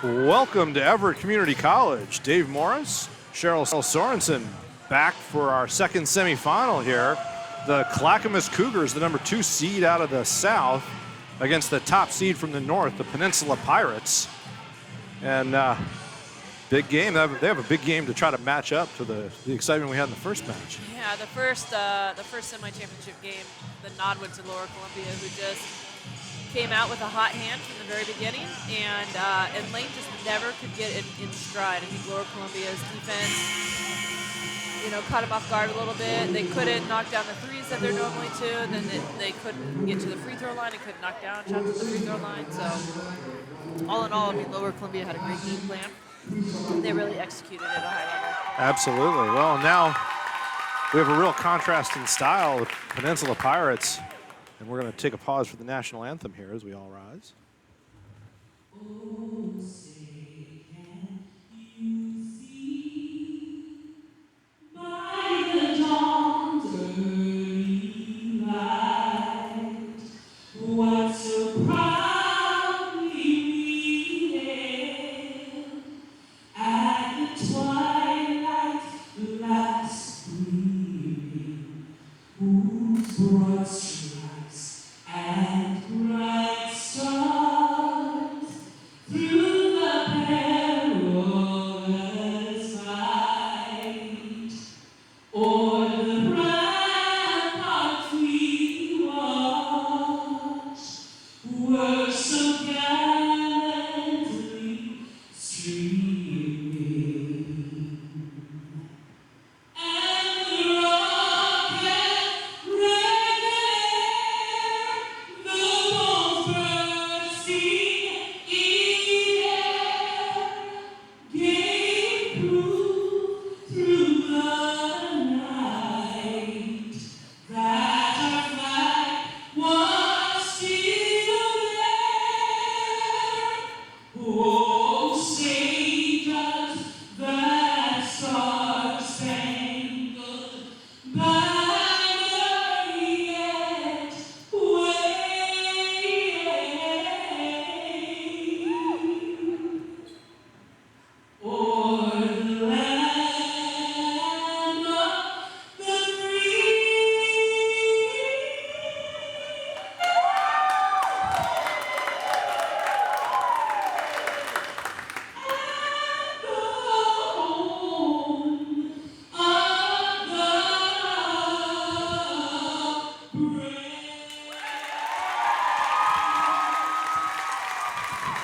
Welcome to Everett Community College. Dave Morris, Cheryl Sorensen back for our second semifinal here. The Clackamas Cougars, the number 2 seed out of the south, against the top seed from the north, the Peninsula Pirates. And big game. They have a big game to try to match up to the excitement we had in the first match. Yeah, the first semi-championship game, the nod went to Lower Columbia, who just came out with a hot hand from the very beginning, and Lane just never could get in stride. I think Lower Columbia's defense, caught them off guard a little bit. They couldn't knock down the threes that they're normally to, and then they couldn't get to the free throw line and couldn't knock down shots at the free throw line. So all in all, I mean, Lower Columbia had a great game plan. They really executed at a high level. Absolutely. Well, now we have a real contrast in style with Peninsula Pirates. And we're going to take a pause for the national anthem here as we all rise. Oh, say can you see by the dawn's early light what so proudly we hailed at the twilight's last gleaming, whose broad and bright stars through the perilous fight, o'er the ramparts we watched, were so gallantly streaming. And the rocket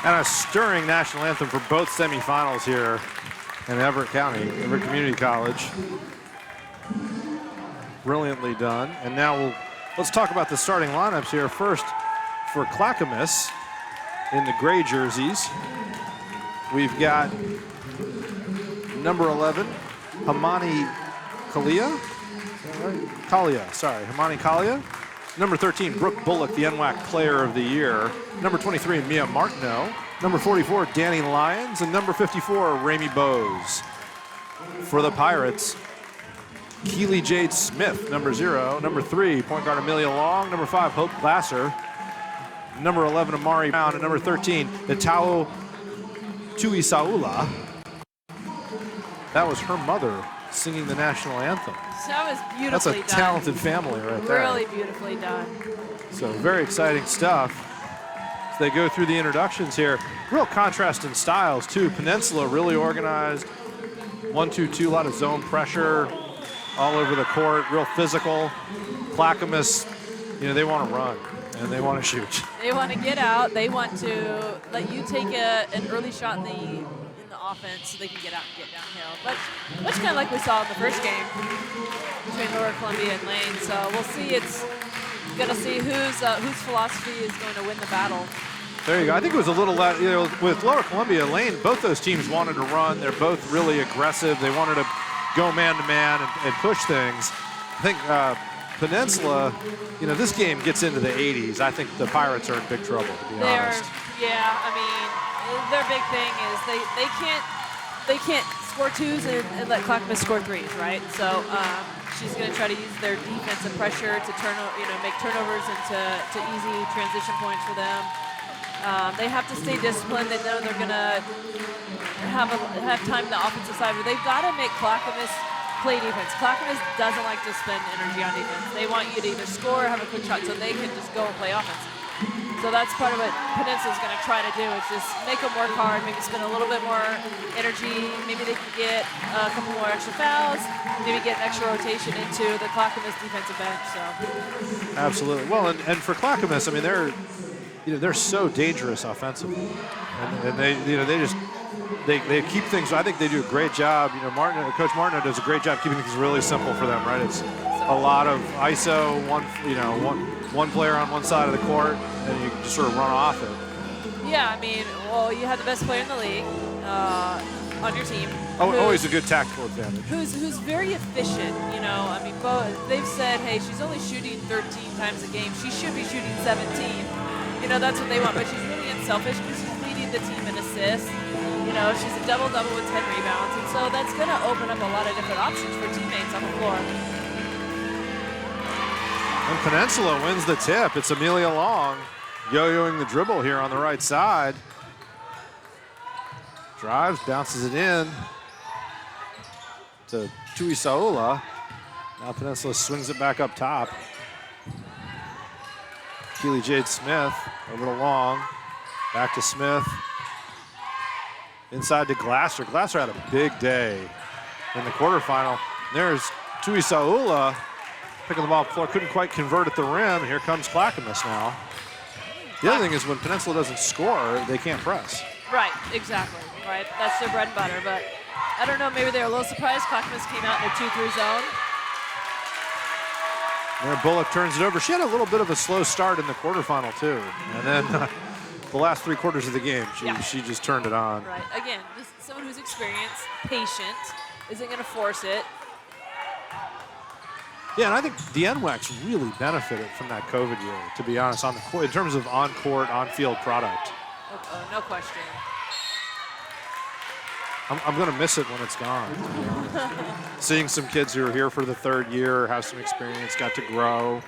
And a stirring national anthem for both semifinals here in Everett County, Everett Community College. Brilliantly done. And now let's talk about the starting lineups here. First, for Clackamas in the gray jerseys, we've got number 11, Hamani Hamani Kalia. Number 13, Brooke Bullock, the NWAC Player of the Year. Number 23, Mia Martineau. Number 44, Danny Lyons. And number 54, Ramey Bowes. For the Pirates, Keely Jade Smith, number 0. Number 3, point guard Amelia Long. Number 5, Hope Glasser. Number 11, Amari Brown. And number 13, Natao Tuisaula. That was her mother singing the national anthem. That was beautifully That's a done. talented family right there. Really beautifully done. So very exciting stuff. As they go through the introductions here, real contrast in styles too. Peninsula really organized, 1-2-2, a lot of zone pressure all over the court, real physical. Clackamas, they want to run and they want to shoot. They want to get out. They want to let you take an early shot in the offense so they can get out and get downhill. But much kind of like we saw in the first game between Lower Columbia and Lane. So we'll see. It's going to see whose philosophy is going to win the battle. There you go. I think it was a little with Lower Columbia and Lane, both those teams wanted to run. They're both really aggressive. They wanted to go man-to-man and push things. I think Peninsula, this game gets into the 80s. I think the Pirates are in big trouble, to be honest. Yeah, I mean, their big thing is they can't score twos and let Clackamas score threes, right? So she's going to try to use their defensive pressure to make turnovers into easy transition points for them. They have to stay disciplined. They know they're going to have time on the offensive side, but they've got to make Clackamas play defense. Clackamas doesn't like to spend energy on defense. They want you to either score or have a quick shot so they can just go and play offense. So that's part of what Peninsula is going to try to do, is just make them work hard, maybe spend a little bit more energy. Maybe they can get a couple more extra fouls, maybe get an extra rotation into the Clackamas defensive bench. So. Absolutely. Well, and for Clackamas, I mean, they're so dangerous offensively, and they keep things. I think they do a great job. Coach Martineau does a great job keeping things really simple for them. Right? It's a lot of ISO, one player on one side of the court, and you just sort of run off it. Yeah, I mean, well, you have the best player in the league on your team. Always a good tactical advantage. Who's very efficient, I mean, they've said, hey, she's only shooting 13 times a game. She should be shooting 17. That's what they want, but she's really unselfish because she's leading the team in assists. She's a double-double with 10 rebounds, and so that's going to open up a lot of different options for teammates on the floor. And Peninsula wins the tip. It's Amelia Long yo-yoing the dribble here on the right side. Drives, bounces it in to Tuisaula. Now Peninsula swings it back up top. Keely Jade Smith over to Long. Back to Smith. Inside to Glasser. Glasser had a big day in the quarterfinal. There's Tuisaula picking the ball up the floor. Couldn't quite convert at the rim. Here comes Clackamas now. The other thing is when Peninsula doesn't score, they can't press. Right, exactly. Right, that's their bread and butter. But I don't know, maybe they're a little surprised. Clackamas came out in a 2-3 zone. There, Bullock turns it over. She had a little bit of a slow start in the quarterfinal too, and then the last 3 quarters of the game, she just turned it on. Right. Again, just someone who's experienced, patient, isn't going to force it. Yeah, and I think the NWACs really benefited from that COVID year, to be honest, on the court, in terms of on-court, on-field product. No question. I'm going to miss it when it's gone. Seeing some kids who are here for the 3rd year, have some experience, got to grow.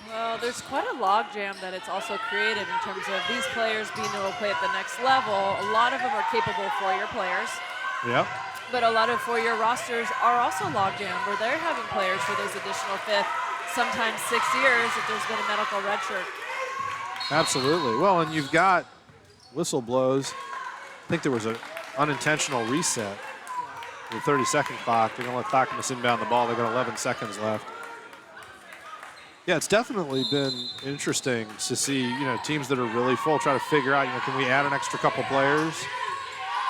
Well, there's quite a logjam that it's also created in terms of these players being able to play at the next level. A lot of them are capable 4-year players. Yep. But a lot of 4-year rosters are also logjam, where they're having players for those additional 5th, sometimes 6 years if there's been a medical redshirt. Absolutely. Well, and you've got whistle blows. I think there was an unintentional reset. The 30-second clock. They're going to let Clackamas inbound the ball. They've got 11 seconds left. Yeah, it's definitely been interesting to see, teams that are really full try to figure out, can we add an extra couple players?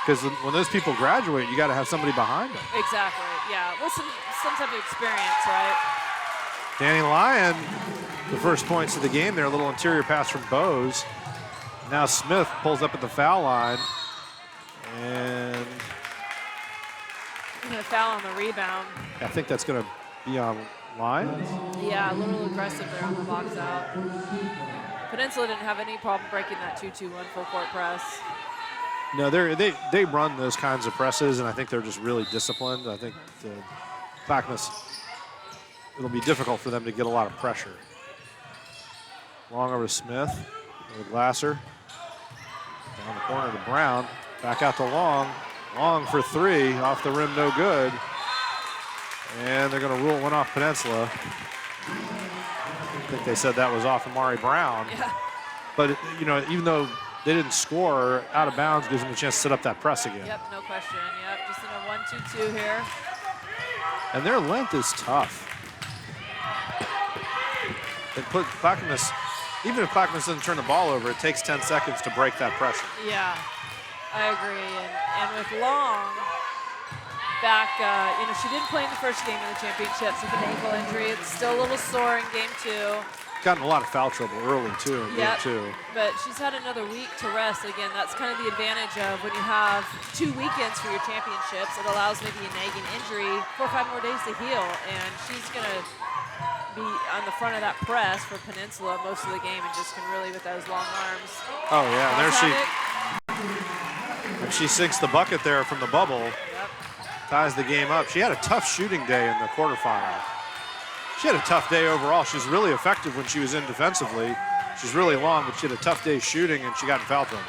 Because when those people graduate, you got to have somebody behind them. Exactly, yeah. With some type of experience, right? Danny Lyon, the first points of the game there, a little interior pass from Bose. Now Smith pulls up at the foul line. And a foul on the rebound. I think that's going to be on Lyons. Yeah, a little aggressive there on the box out. Peninsula didn't have any problem breaking that 2-2-1 full court press. No, they run those kinds of presses, and I think they're just really disciplined. I think the Clackamas, it'll be difficult for them to get a lot of pressure. Long over to Smith, over to Glasser. Down the corner to Brown. Back out to Long. Long for 3, off the rim, no good. And they're going to rule one off Peninsula. I think they said that was off Amari Brown. Yeah. But, even though they didn't score, out of bounds gives them a chance to set up that press again. Yep, no question. Yep, just in a 1-2-2 here. And their length is tough. They put Clackamas, even if Clackamas doesn't turn the ball over, it takes 10 seconds to break that pressure. Yeah, I agree. And with Long back, she didn't play in the first game of the championships with an ankle injury. It's still a little sore in game 2. Gotten a lot of foul trouble early, too, in game 2. But she's had another week to rest. Again, that's kind of the advantage of when you have 2 weekends for your championships. It allows maybe a nagging injury 4 or 5 more days to heal. And she's going to be on the front of that press for Peninsula most of the game and just can really, with those long arms. Oh, yeah, there she sinks the bucket there from the bubble. Yep. Ties the game up. She had a tough shooting day in the quarterfinal. She had a tough day overall. She was really effective when she was in defensively. She's really long, but she had a tough day shooting, and she got in foul trouble.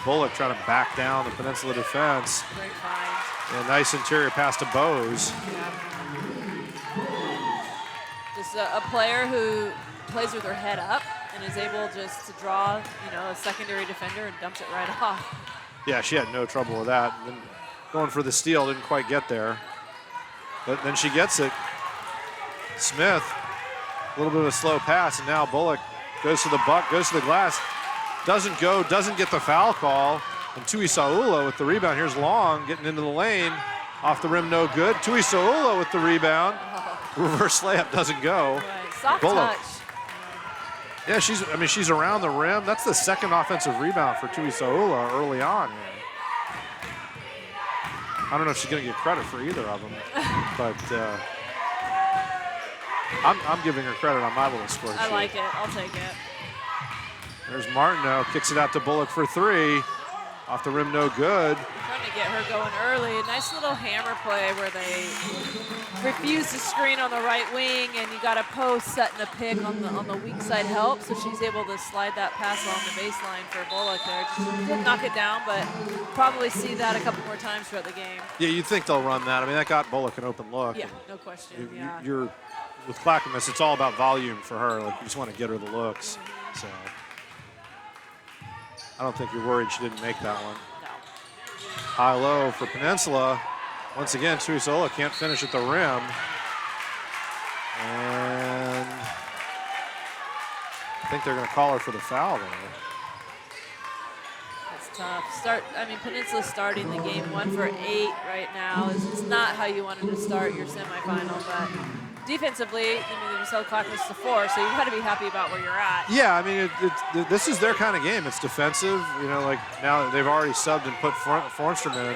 Bullock trying to back down the Peninsula defense. Great find. Yeah, nice interior pass to Bowes. Yeah. Just a player who plays with her head up and is able just to draw, a secondary defender and dumps it right off. Yeah, she had no trouble with that. And then going for the steal, didn't quite get there. But then she gets it. Smith, a little bit of a slow pass, and now Bullock goes to the buck, goes to the glass. Doesn't go, doesn't get the foul call. And Tuisaula with the rebound. Here's Long getting into the lane. Off the rim, no good. Tuisaula with the rebound. Reverse layup doesn't go. Right. Soft Bullock. touch. Yeah, she's around the rim. That's the second offensive rebound for Tuisaula early on here. I don't know if she's going to get credit for either of them, but I'm giving her credit on my little score sheet. I like it. I'll take it. There's Martineau, kicks it out to Bullock for three. Off the rim, no good. Trying to get her going early. Nice little hammer play where they refuse to screen on the right wing, and you got a post setting a pick on the weak side help, so she's able to slide that pass along the baseline for Bullock there. Just didn't knock it down, but probably see that a couple more times throughout the game. Yeah, you'd think they'll run that. I mean, that got Bullock an open look. Yeah, no question. Yeah. You're with Clackamas, it's all about volume for her. Like, you just want to get her the looks. So I don't think you're worried she didn't make that one. No. High-low for Peninsula. Once again, Tuisaula can't finish at the rim. And I think they're going to call her for the foul there. It's tough. Peninsula starting the game 1 for 8 right now. It's not how you wanted to start your semifinal, but defensively, they just held Clackamas to 4, so you got to be happy about where you're at. Yeah, I mean, this is their kind of game. It's defensive. Like now they've already subbed and put Fornstrom in.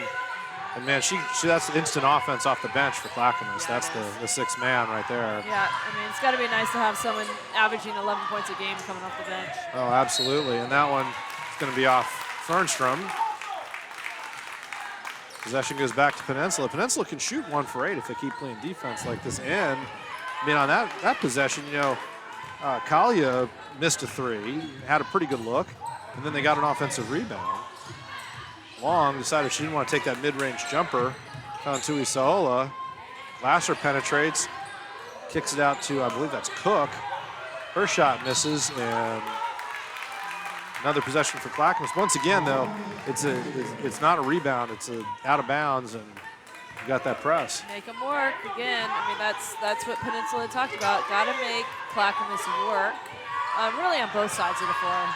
And man, that's instant offense off the bench for Clackamas. That's the sixth man right there. Yeah, it's got to be nice to have someone averaging 11 points a game coming off the bench. Oh, absolutely. And that one is going to be off Fernstrom. Possession goes back to Peninsula. Peninsula can shoot 1 for 8 if they keep playing defense like this. And on that possession, Kalia missed a 3, had a pretty good look, and then they got an offensive rebound. Long decided she didn't want to take that mid-range jumper. Found Tuisaula. Glasser penetrates, kicks it out to, I believe that's Cook. Her shot misses, and another possession for Clackamas. Once again, though, it's not a rebound. It's out of bounds, and you got that press. Make them work again. That's what Peninsula talked about. Got to make Clackamas work, really on both sides of the floor.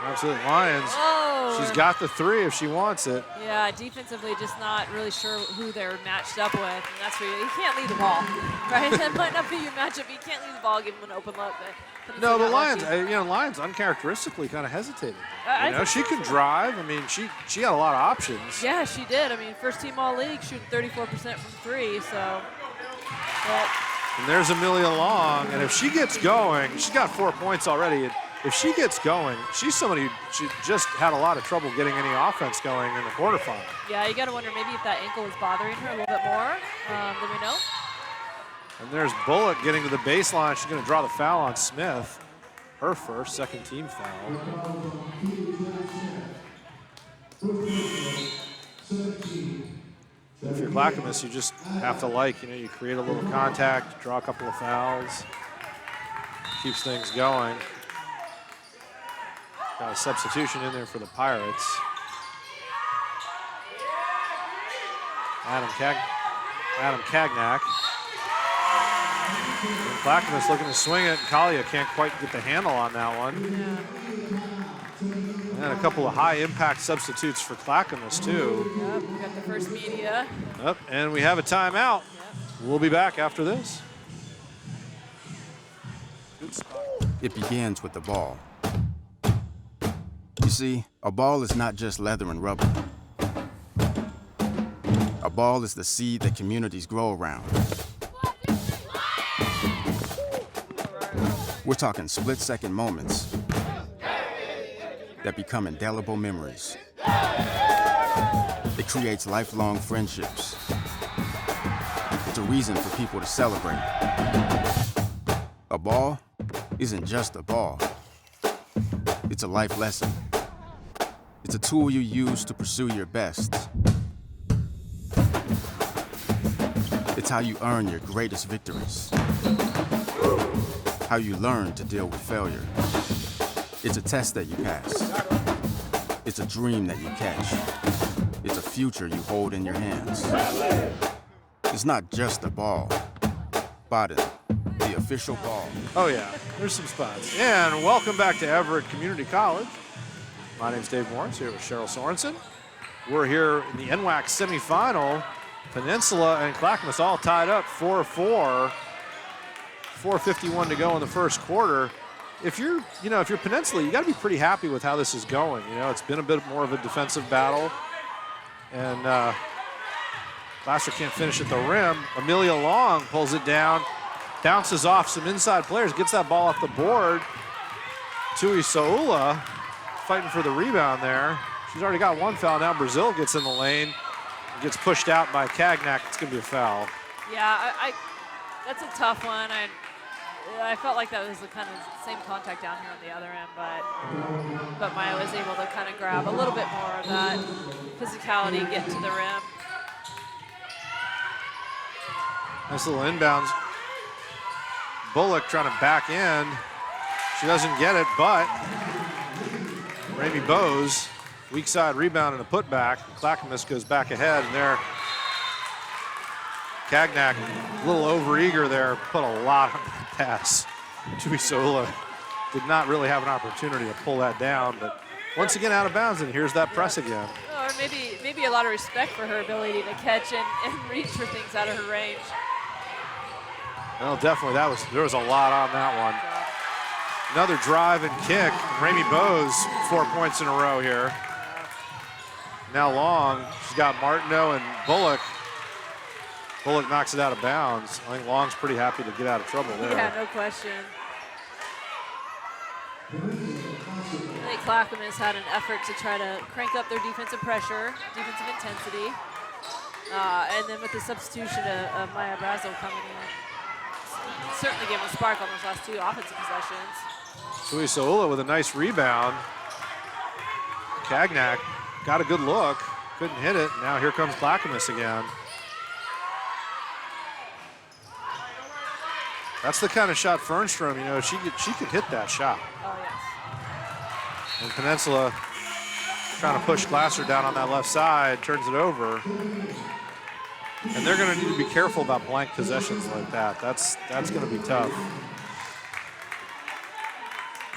Absolutely, Lions. Oh. She's got the 3 if she wants it. Yeah, defensively just not really sure who they're matched up with, and that's where you can't leave the ball, right? That might not be your matchup, but you can't leave the ball, give them an open look. No, the Lions, Lions uncharacteristically kind of hesitated. She could drive. She had a lot of options. Yeah, she did. First team all league, shooting 34% from 3, so. But. And there's Amelia Long, and if she gets going, she's got 4 points already. If she gets going, she's somebody who just had a lot of trouble getting any offense going in the quarterfinal. Yeah, you got to wonder maybe if that ankle was bothering her a little bit more than we know. And there's Bullock getting to the baseline. She's going to draw the foul on Smith. Her first, second team foul. If you're Clackamas, you just have to you create a little contact, draw a couple of fouls. Keeps things going. Got a substitution in there for the Pirates. Adam Cagnac. And Clackamas looking to swing it. Kalia can't quite get the handle on that one. Yeah. And a couple of high-impact substitutes for Clackamas, too. Yep, we got the first media. Yep, and we have a timeout. Yep. We'll be back after this. Good spot. It begins with the ball. You see, a ball is not just leather and rubber. A ball is the seed that communities grow around. We're talking split-second moments that become indelible memories. It creates lifelong friendships. It's a reason for people to celebrate. A ball isn't just a ball. It's a life lesson. It's a tool you use to pursue your best. It's how you earn your greatest victories. How you learn to deal with failure. It's a test that you pass. It's a dream that you catch. It's a future you hold in your hands. It's not just a ball. Baden, the official ball. Oh yeah, there's some spots. And welcome back to Everett Community College. My name's Dave Morris, here with Cheryl Sorensen. We're here in the NWAC semifinal. Peninsula and Clackamas all tied up 4-4. 4:51 to go in the first quarter. If you're Peninsula, you got to be pretty happy with how this is going. You know, it's been a bit more of a defensive battle, and Glasser can't finish at the rim. Amelia Long pulls it down, bounces off some inside players, gets that ball off the board. Tui Saula fighting for the rebound there. She's already got one foul. Now Brazil gets in the lane, gets pushed out by Cagnac. It's going to be a foul. Yeah, that's a tough one. I felt like that was the kind of same contact down here on the other end, but Maya was able to kind of grab a little bit more of that physicality, get to the rim. Nice little inbounds. Bullock trying to back in. She doesn't get it, but Ramey Bowes, weak side rebound and a putback. Clackamas goes back ahead, and there, Cagnac, a little overeager there, put a lot on that pass. Tuisola did not really have an opportunity to pull that down, but once again out of bounds, and here's that press again. Or maybe a lot of respect for her ability to catch and reach for things out of her range. Well, definitely, there was a lot on that one. Another drive and kick. Ramey Bowes, 4 points in a row here. Now Long, she's got Martineau and Bullock. Bullock knocks it out of bounds. I think Long's pretty happy to get out of trouble there. Yeah, no question. I think Clackamas had an effort to try to crank up their defensive pressure, defensive intensity. And then with the substitution of Maya Brazel coming in, certainly gave them a spark on those last two offensive possessions. Tuisola with a nice rebound. Cagnac got a good look, couldn't hit it. Now here comes Clackamas again. That's the kind of shot Fernstrom, she could hit that shot. Oh, yes. And Peninsula trying to push Glasser down on that left side, turns it over. And they're going to need to be careful about blank possessions like that. That's going to be tough.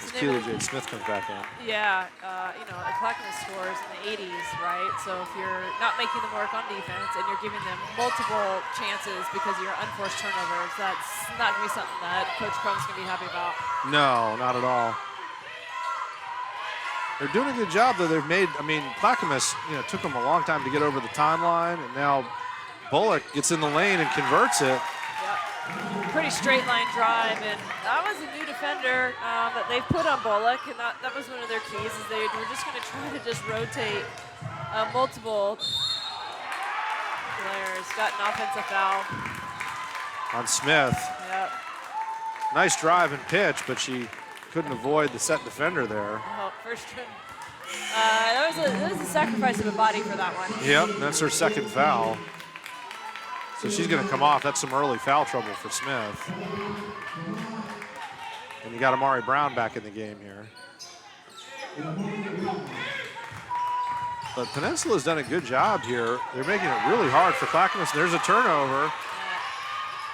As Keely Jade Smith comes back in. Yeah, Clackamas scores in the 80s, right? So if you're not making them work on defense and you're giving them multiple chances because of your unforced turnovers, that's not going to be something that Coach Crumb's going to be happy about. No, not at all. They're doing a good job, though. Clackamas, took them a long time to get over the timeline, and now Bullock gets in the lane and converts it. Yep. Pretty straight line drive, and that was a new defender that they put on Bullock, and that was one of their keys, is they were just going to try to just rotate multiple players. Got an offensive foul. On Smith. Yep. Nice drive and pitch, but she couldn't avoid the set defender there. Oh, first trim. That was a sacrifice of a body for that one. Yep, that's her second foul. So she's going to come off. That's some early foul trouble for Smith. And you got Amari Brown back in the game here. But Peninsula's done a good job here. They're making it really hard for Clackamas. There's a turnover.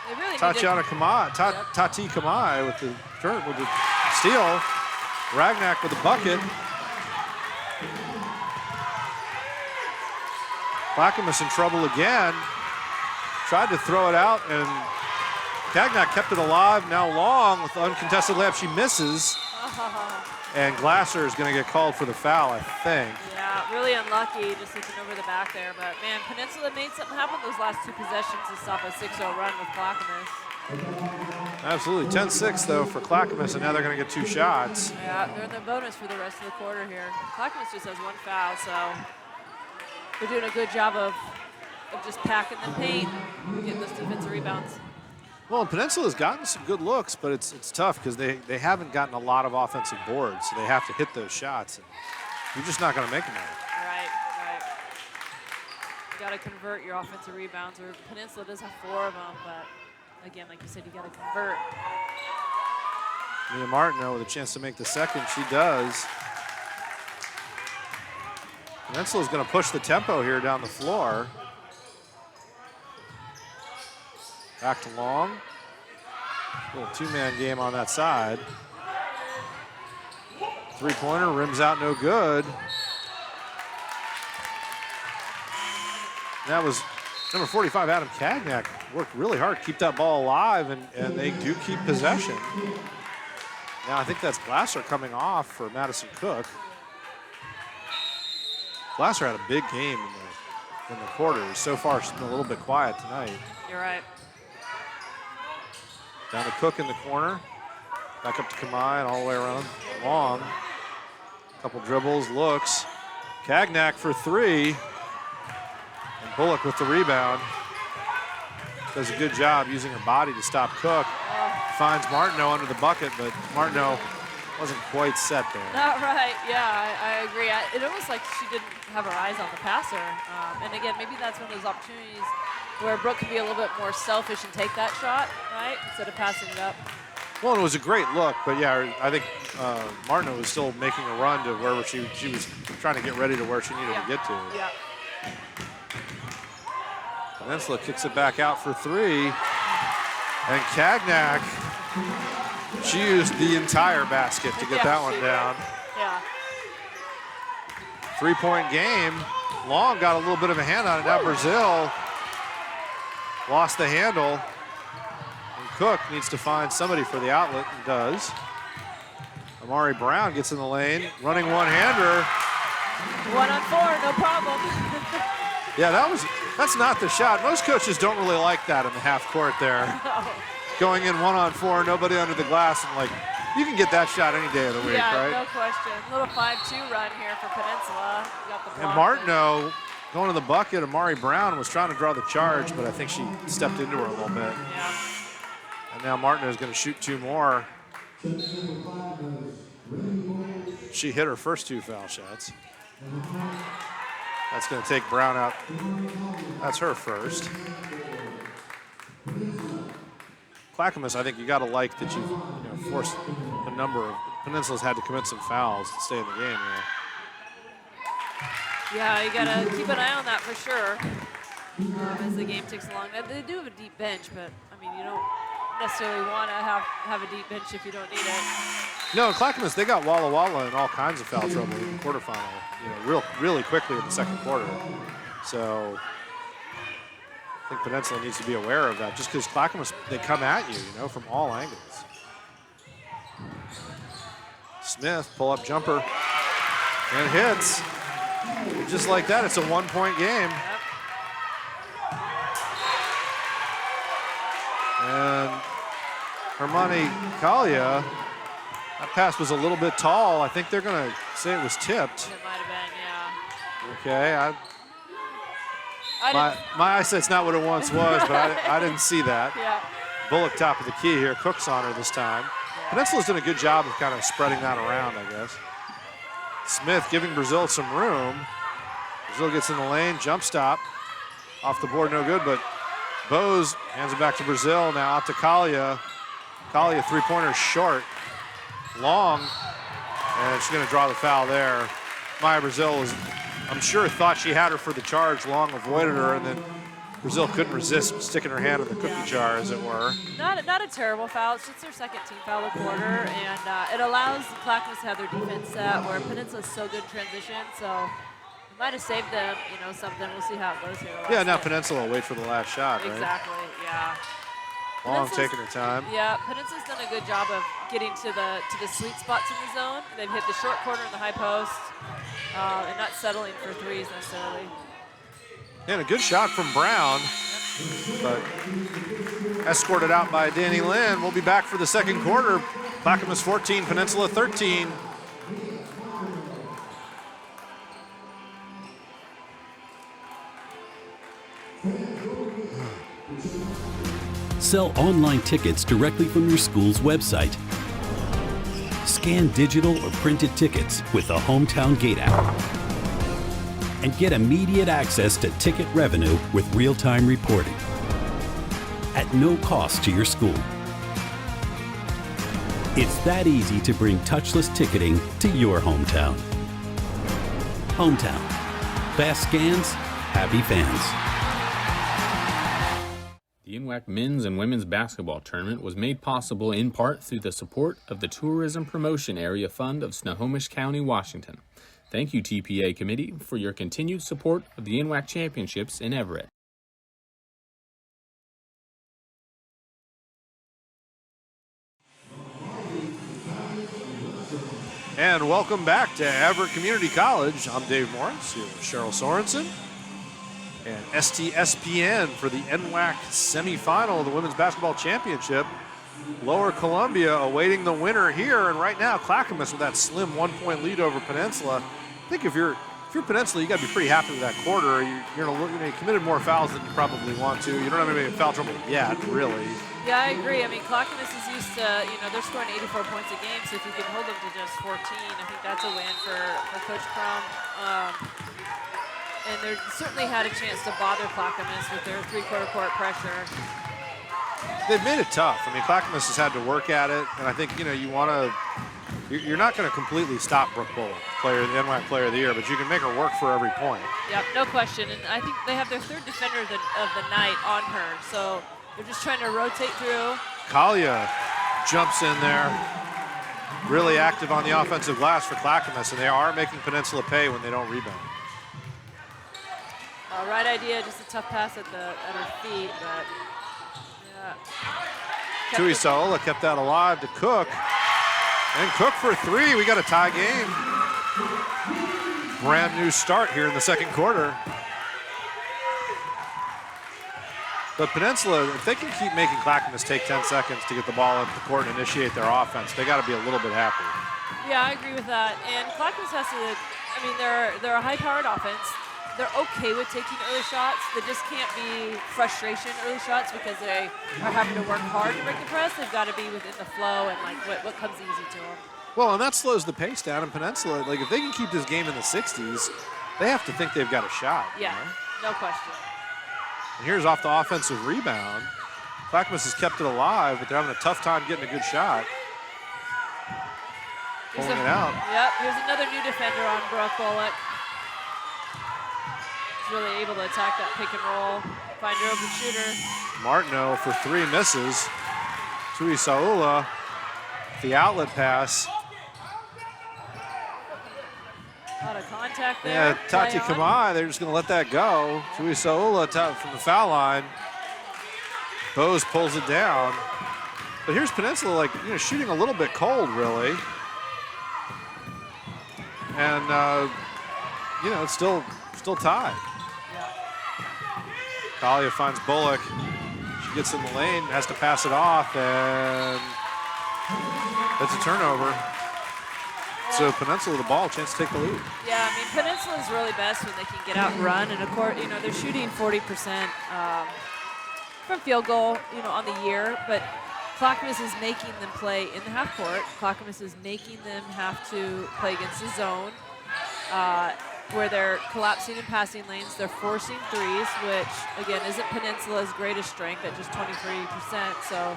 They really Tatiana Kamai, Tati Kamai with the steal. Ragnac with the bucket. Clackamas in trouble again. Tried to throw it out, and Cagnac kept it alive. Now Long with the uncontested layup. She misses. And Glasser is going to get called for the foul, I think. Yeah, really unlucky, just looking over the back there. But, man, Peninsula made something happen those last two possessions to stop a 6-0 run with Clackamas. Absolutely. 10-6, though, for Clackamas, and now they're going to get two shots. Yeah, they're in the bonus for the rest of the quarter here. Clackamas just has one foul, so they're doing a good job of of just packing the paint, getting those defensive rebounds. Well, Peninsula's gotten some good looks, but it's tough because they haven't gotten a lot of offensive boards, so they have to hit those shots. And you're just not going to make them all. Right. You got to convert your offensive rebounds. Or Peninsula does have 4 of them, but again, like you said, you got to convert. Mia Martineau with a chance to make the second. She does. Peninsula's going to push the tempo here down the floor. Back to Long. Little 2-man game on that side. 3-pointer rims out no good. That was number 45, Adam Cagnac, worked really hard to keep that ball alive, and they do keep possession. Now I think that's Glasser coming off for Madison Cook. Glasser had a big game in the quarters. So far, she's been a little bit quiet tonight. You're right. Down to Cook in the corner. Back up to Kamai and all the way around. Long. Couple dribbles, looks. Cagnac for 3. And Bullock with the rebound. Does a good job using her body to stop Cook. Finds Martineau under the bucket, but Martineau wasn't quite set there. Not right. Yeah, I agree. It almost like she didn't have her eyes on the passer. And again, maybe that's one of those opportunities where Brooke can be a little bit more selfish and take that shot, right, instead of passing it up. Well, it was a great look, but yeah, I think Martineau was still making a run to where she was trying to get ready to where she needed to get to. Yeah. Peninsula kicks it back out for 3. And Cagnac, she used the entire basket to get that one down. Yeah. 3-point game. Long got a little bit of a hand on it. Now Brazil lost the handle. And Cook needs to find somebody for the outlet and does. Amari Brown gets in the lane, running one-hander. 1-on-4, no problem. Yeah, that's not the shot. Most coaches don't really like that in the half court there. No. Going in 1-on-4, nobody under the glass, and like, you can get that shot any day of the week, right? Yeah, no question. Little 5-2 run here for Peninsula. Got the block. And Martineau going to the bucket. Amari Brown was trying to draw the charge, but I think she stepped into her a little bit. Yeah. And now Martineau is going to shoot 2 more. She hit her first 2 foul shots. That's going to take Brown out. That's her first. Clackamas, I think you got to like that you've forced a number of Peninsula's had to commit some fouls to stay in the game here. Yeah, you got to keep an eye on that for sure as the game takes along. They do have a deep bench, but, I mean, you don't necessarily want to have a deep bench if you don't need it. No, Clackamas, they got Walla Walla in all kinds of foul trouble in the quarterfinal, really quickly in the second quarter. So I think Peninsula needs to be aware of that, just because Clackamas, they come at you, from all angles. Smith, pull-up jumper, and hits. Just like that, it's a 1-point game. Yep. And Hermione Kalia, that pass was a little bit tall. I think they're going to say it was tipped. It might have been, Okay, yeah. my eyesight's not what it once was, but I didn't see that. Yeah. Bullock top of the key here. Cook's on her this time. Peninsula's done a good job of kind of spreading that around, I guess. Smith giving Brazil some room. Brazil gets in the lane, jump stop. Off the board, no good, but Bose hands it back to Brazil. Now out to Kalia. Kalia 3-pointer short. Long, and she's going to draw the foul there. Maya Brazil I'm sure, thought she had her for the charge. Long avoided her, and then Brazil couldn't resist sticking her hand in the cookie jar, as it were. Not a terrible foul. It's just their second team foul of the quarter, and it allows the Clackamas to have their defense set where Peninsula's so good in transition, so it might have saved them, something. We'll see how it goes here. Yeah, now Peninsula will wait for the last shot, right? Exactly, yeah. Long taking her time. Yeah, Peninsula's done a good job of getting to the sweet spots in the zone. They've hit the short corner and the high post, and not settling for threes necessarily. And a good shot from Brown, but escorted out by Danny Lynn. We'll be back for the second quarter. Clackamas 14, Peninsula 13. sell online tickets directly from your school's website. Scan digital or printed tickets with the Hometown Gate app. And get immediate access to ticket revenue with real-time reporting at no cost to your school. It's that easy to bring touchless ticketing to your hometown. Hometown. Fast scans, happy fans. The NWAC men's and women's basketball tournament was made possible in part through the support of the Tourism Promotion Area Fund of Snohomish County, Washington. Thank you, TPA Committee, for your continued support of the NWAC Championships in Everett. And welcome back to Everett Community College. I'm Dave Morris, here with Cheryl Sorensen. And STSPN for the NWAC semifinal of the Women's Basketball Championship. Lower Columbia awaiting the winner here. And right now, Clackamas with that slim 1-point lead over Peninsula. I think if you're Peninsula, you got to be pretty happy with that quarter. You committed more fouls than you probably want to. You don't have any foul trouble yet, really. Yeah, I agree. I mean, Clackamas is used to, they're scoring 84 points a game, so if you can hold them to just 14, I think that's a win for Coach Crum. And they certainly had a chance to bother Clackamas with their three-quarter court pressure. They've made it tough. I mean, Clackamas has had to work at it, and I think, you're not going to completely stop Brooke Bullock, the NWAC Player of the Year, but you can make her work for every point. Yep, no question. And I think they have their third defender of the night on her, so they're just trying to rotate through. Kalia jumps in there, really active on the offensive glass for Clackamas, and they are making Peninsula pay when they don't rebound. Right idea, just a tough pass at her feet, but yeah. Tui Saola kept that alive to Cook. And Cook for three. We got a tie game. Brand new start here in the second quarter. But Peninsula, if they can keep making Clackamas take 10 seconds to get the ball up the court and initiate their offense, they got to be a little bit happy. Yeah, I agree with that. And Clackamas has to, they're a high-powered offense. They're okay with taking early shots. They just can't be frustration early shots because they are having to work hard to break the press. They've got to be within the flow and what comes easy to them. Well, and that slows the pace down in Peninsula. Like, if they can keep this game in the 60s, they have to think they've got a shot. Yeah, no question. And here's off the offensive rebound. Clackamas has kept it alive, but they're having a tough time getting a good shot. Pulling it out. Yep, here's another new defender on Brooke Bullock. Really able to attack that pick and roll, find her open shooter. Martineau for three misses. Tui Saola, the outlet pass. A lot of contact there. Yeah, Tati Kamai, they're just going to let that go. Tui Saola from the foul line. Bose pulls it down. But here's Peninsula, shooting a little bit cold, really. And, it's still tied. Kalia finds Bullock. She gets in the lane, has to pass it off, and that's a turnover. So Peninsula the ball, chance to take the lead. Yeah, I mean, Peninsula is really best when they can get out and run. And of course, they're shooting 40% from field goal, on the year. But Clackamas is making them play in the half court. Clackamas is making them have to play against the zone. Where they're collapsing and passing lanes. They're forcing threes, which, again, isn't Peninsula's greatest strength at just 23%. So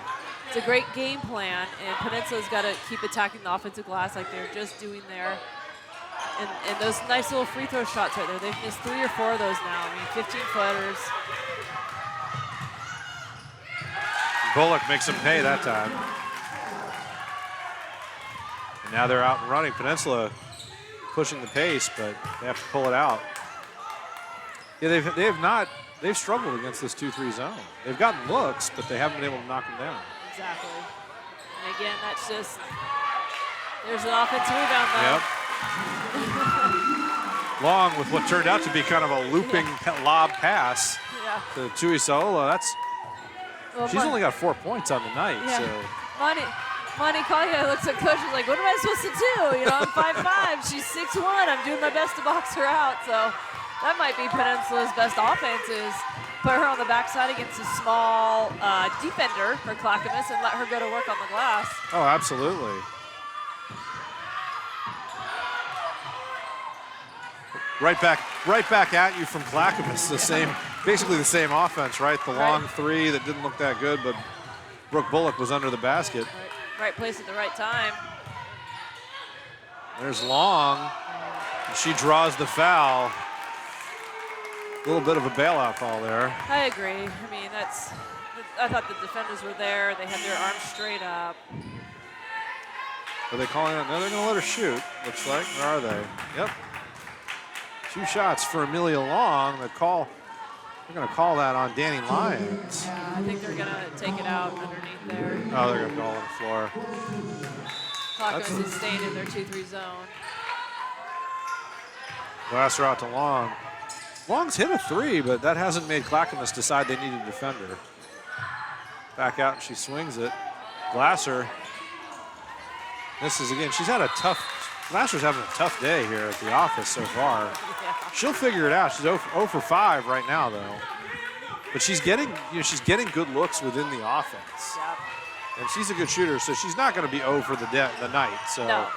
it's a great game plan, and Peninsula's got to keep attacking the offensive glass like they're just doing there. And those nice little free throw shots right there. They've missed 3 or 4 of those now. I mean, 15-footers. Bullock makes them pay that time. And now they're out and running. Peninsula pushing the pace, but they have to pull it out. Yeah, they've struggled against this 2-3 zone. They've gotten looks, but they haven't been able to knock them down. Exactly. And again, that's just, there's an offensive rebound though. Yep. Long with what turned out to be kind of a looping lob pass to Tui Saola. She's only got 4 points on the night. Yeah. So. Monty Kalia looks at coach and is like, what am I supposed to do? I'm 5'5", she's 6'1", I'm doing my best to box her out. So that might be Peninsula's best offense is put her on the backside against a small defender for Clackamas and let her go to work on the glass. Oh, absolutely. Right back at you from Clackamas. Basically the same offense, right? The long three that didn't look that good, but Brooke Bullock was under the basket. Right place at the right time. There's Long. She draws the foul. A little bit of a bailout call there. I agree. I mean, I thought the defenders were there. They had their arms straight up. Are they calling it? No, they're going to let her shoot, looks like. Where are they? Yep. 2 shots for Amelia Long. They're going to call that on Danny Lyons. Yeah, I think they're going to take it out underneath there. Oh, they're going to call on the floor. Clackamas is staying in their 2-3 zone. Glasser out to Long. Long's hit a 3, but that hasn't made Clackamas decide they need a defender. Back out and she swings it. Glasser. This is again, Glasser's having a tough day here at the office so far. Yeah. She'll figure it out. She's 0 for 5 right now though. But she's getting good looks within the offense. Yep. And she's a good shooter, so she's not going to be 0 for the night. So No.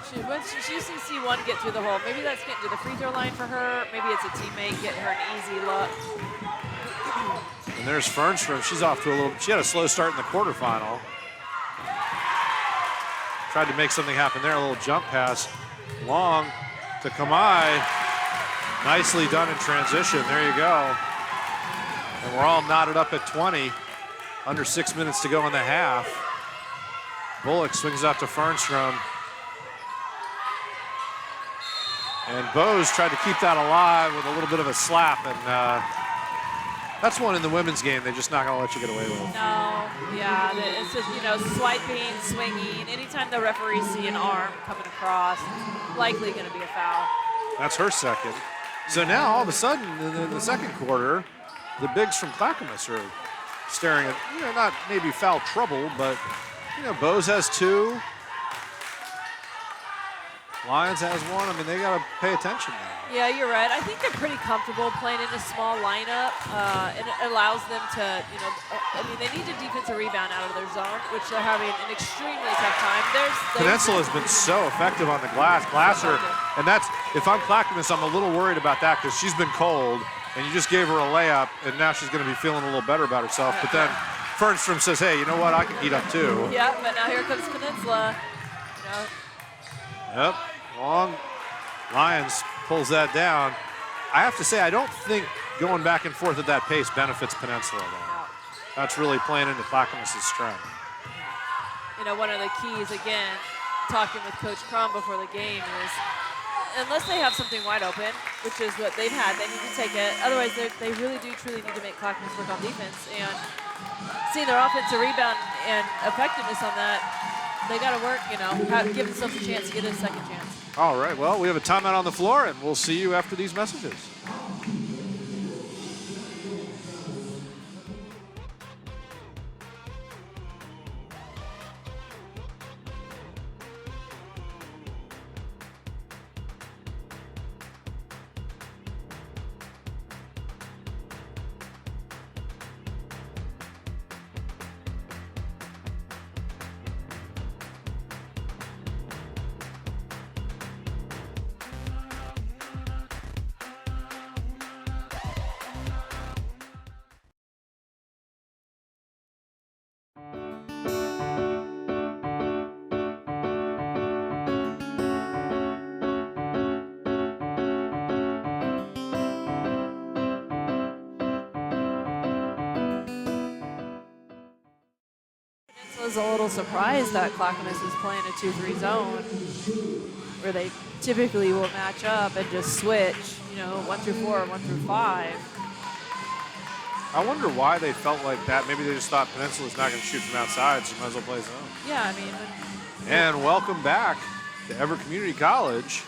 She used to see one get through the hole. Maybe that's getting to the free throw line for her. Maybe it's a teammate getting her an easy look. And there's Fernstrom. She's off to she had a slow start in the quarterfinal. Tried to make something happen there. A little jump pass. Long to Kamai. Nicely done in transition. There you go. And we're all knotted up at 20. Under 6 minutes to go in the half. Bullock swings out to Fernstrom. And Bose tried to keep that alive with a little bit of a slap. And that's one in the women's game they're just not going to let you get away with. No, yeah, it's just, swiping, swinging. Anytime the referees see an arm coming across, likely going to be a foul. That's her second. So now all of a sudden in the second quarter, the bigs from Clackamas are staring at, not maybe foul trouble, but, Bose has 2. Lyons has 1. I mean, they got to pay attention now. Yeah, you're right. I think they're pretty comfortable playing in a small lineup, and it allows them to, they need a defensive rebound out of their zone, which they're having an extremely tough time. Peninsula has been so effective on the glass. Glasser, and that's, if I'm Clackamas, I'm a little worried about that because she's been cold, and you just gave her a layup, and now she's going to be feeling a little better about herself. But then Fernstrom says, hey, you know what? I can heat up too. Yeah, but now here comes Peninsula. Yep, Long. Lyons pulls that down. I have to say, I don't think going back and forth at that pace benefits Peninsula, though. No. That's really playing into Clackamas' strength. One of the keys, again, talking with Coach Crum before the game is, unless they have something wide open, which is what they've had, they need to take it. Otherwise, they really do truly need to make Clackamas work on defense. And seeing their offensive rebound and effectiveness on that, they got to work, give themselves a chance to get a second chance. All right, well, we have a timeout on the floor, and we'll see you after these messages. I was a little surprised that Clackamas is playing a 2-3 zone where they typically will match up and just switch, 1 through 4 or 1 through 5. I wonder why they felt like that. Maybe they just thought Peninsula's not going to shoot from outside, so you might as well play zone. Yeah, And welcome back to Everett Community College.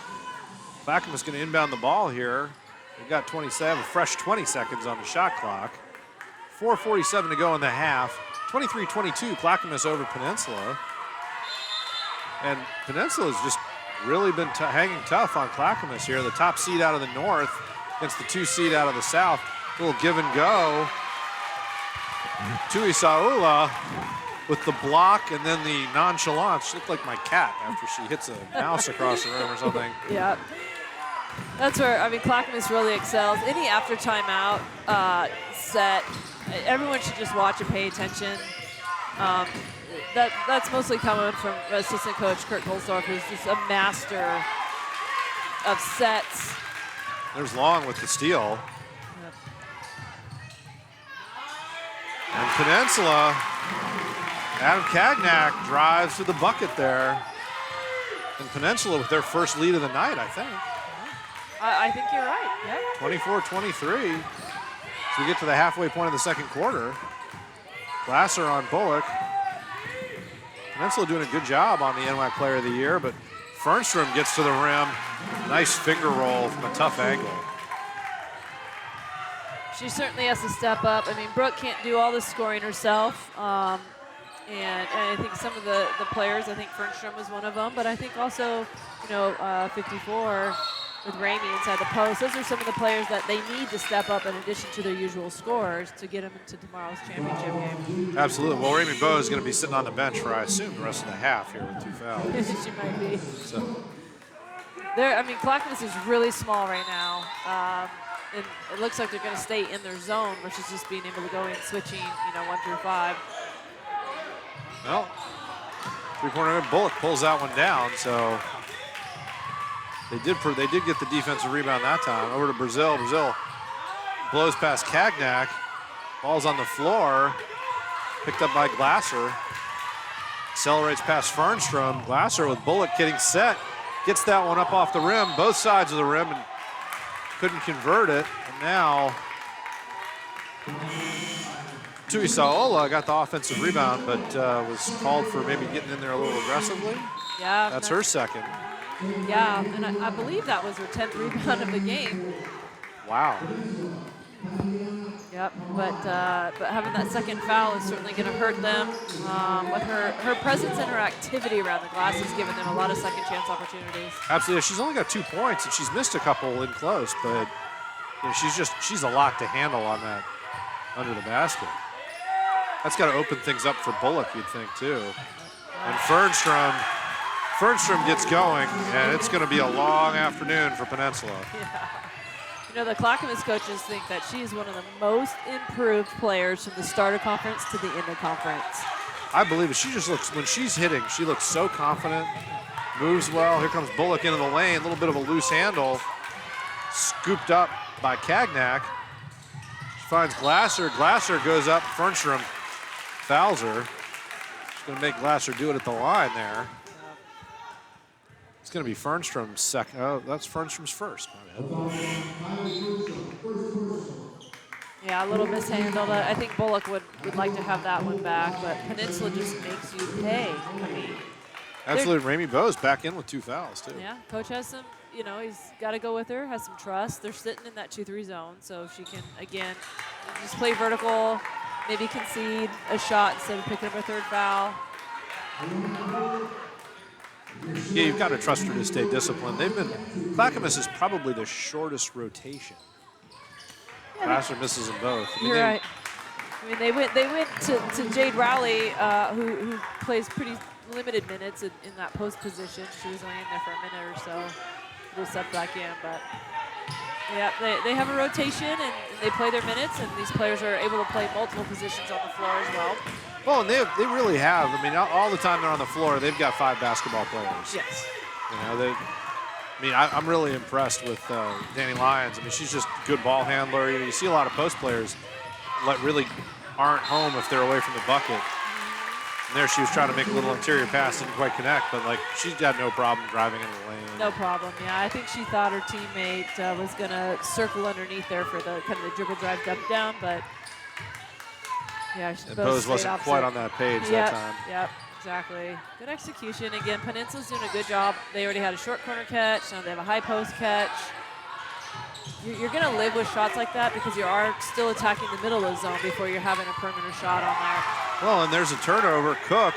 Clackamas going to inbound the ball here. They've got a fresh 20 seconds on the shot clock. 4:47 to go in the half. 23-22, Clackamas over Peninsula. And Peninsula's just really been hanging tough on Clackamas here. The top seed out of the north against the 2 seed out of the south. A little give and go. Tuisaula with the block and then the nonchalance. She looked like my cat after she hits a mouse across the room or something. Yeah. That's where, I mean, Clackamas really excels. Any after timeout set, everyone should just watch and pay attention. That's mostly coming from assistant coach Kurt Goldsdorf, who's just a master of sets. There's Long with the steal. Yep. And Peninsula, Adam Cagnac drives to the bucket there. And Peninsula with their first lead of the night, I think. I think you're right, yeah. 24-23. So we get to the halfway point of the second quarter. Glasser on Bullock. Peninsula doing a good job on the NWAC Player of the Year, but Fernstrom gets to the rim. Nice finger roll from a tough angle. She certainly has to step up. I mean, Brooke can't do all the scoring herself. And I think some of the players, I think Fernstrom was one of them, but I think also, 54 with Ramey inside the post. Those are some of the players that they need to step up in addition to their usual scores to get them into tomorrow's championship game. Absolutely. Well, Ramey Bowe is going to be sitting on the bench for, I assume, the rest of the half here with 2 fouls. She might be. So. Clackamas is really small right now. And it looks like they're going to stay in their zone versus just being able to go in switching, 1 through 5. Well, three-pointer Bullock pulls that one down, so they did get the defensive rebound that time. Over to Brazil. Brazil blows past Cagnac. Ball's on the floor. Picked up by Glasser. Accelerates past Fernstrom. Glasser with Bullock getting set. Gets that one up off the rim, both sides of the rim, and couldn't convert it. And now Tuisaola got the offensive rebound, but was called for maybe getting in there a little aggressively. Yeah. That's her second. Yeah, and I believe that was her 10th rebound of the game. Wow. Yep, but having that second foul is certainly going to hurt them. With her presence and her activity around the glass has given them a lot of second chance opportunities. Absolutely. She's only got 2 points, and she's missed a couple in close, but she's a lot to handle on that under the basket. That's got to open things up for Bullock, you'd think, too. And Fernstrom gets going, and it's going to be a long afternoon for Peninsula. Yeah. The Clackamas coaches think that she is one of the most improved players from the start of conference to the end of conference. I believe it. She just looks, when she's hitting, she looks so confident, moves well. Here comes Bullock into the lane, a little bit of a loose handle, scooped up by Cagnac. She finds Glasser. Glasser goes up. Fernstrom fouls her. She's going to make Glasser do it at the line there. It's going to be Fernstrom's second. Oh, that's Fernstrom's first. Yeah, a little mishandled. I think Bullock would like to have that one back, but Peninsula just makes you pay. I mean, absolutely. Ramey Bowe's back in with 2 fouls, too. Yeah, coach has some, he's got to go with her, has some trust. They're sitting in that 2-3 zone, so if she can, again, just play vertical, maybe concede a shot instead of picking up a 3rd foul. Yeah, you've got to trust her to stay disciplined. Clackamas is probably the shortest rotation. Glasser misses them both. You're right. I mean, they went to Jade Rowley, who plays pretty limited minutes in that post position. She was only in there for a minute or so. We'll step back in, but yeah, they have a rotation and they play their minutes, and these players are able to play multiple positions on the floor as well. Well, and they really have. I mean, all the time they're on the floor, they've got 5 basketball players. Yes. I'm really impressed with Danny Lyons. I mean, she's just a good ball handler. You see a lot of post players that really aren't home if they're away from the bucket. And there she was trying to make a little interior pass, didn't quite connect, but she's got no problem driving in the lane. No problem. Yeah, I think she thought her teammate was going to circle underneath there for the kind of the dribble drive dump down, but yeah, Bose wasn't quite on that page that time. Yep, exactly. Good execution. Again, Peninsula's doing a good job. They already had a short corner catch. Now they have a high post catch. You're going to live with shots like that because you are still attacking the middle of the zone before you're having a perimeter shot on there. Well, and there's a turnover. Cook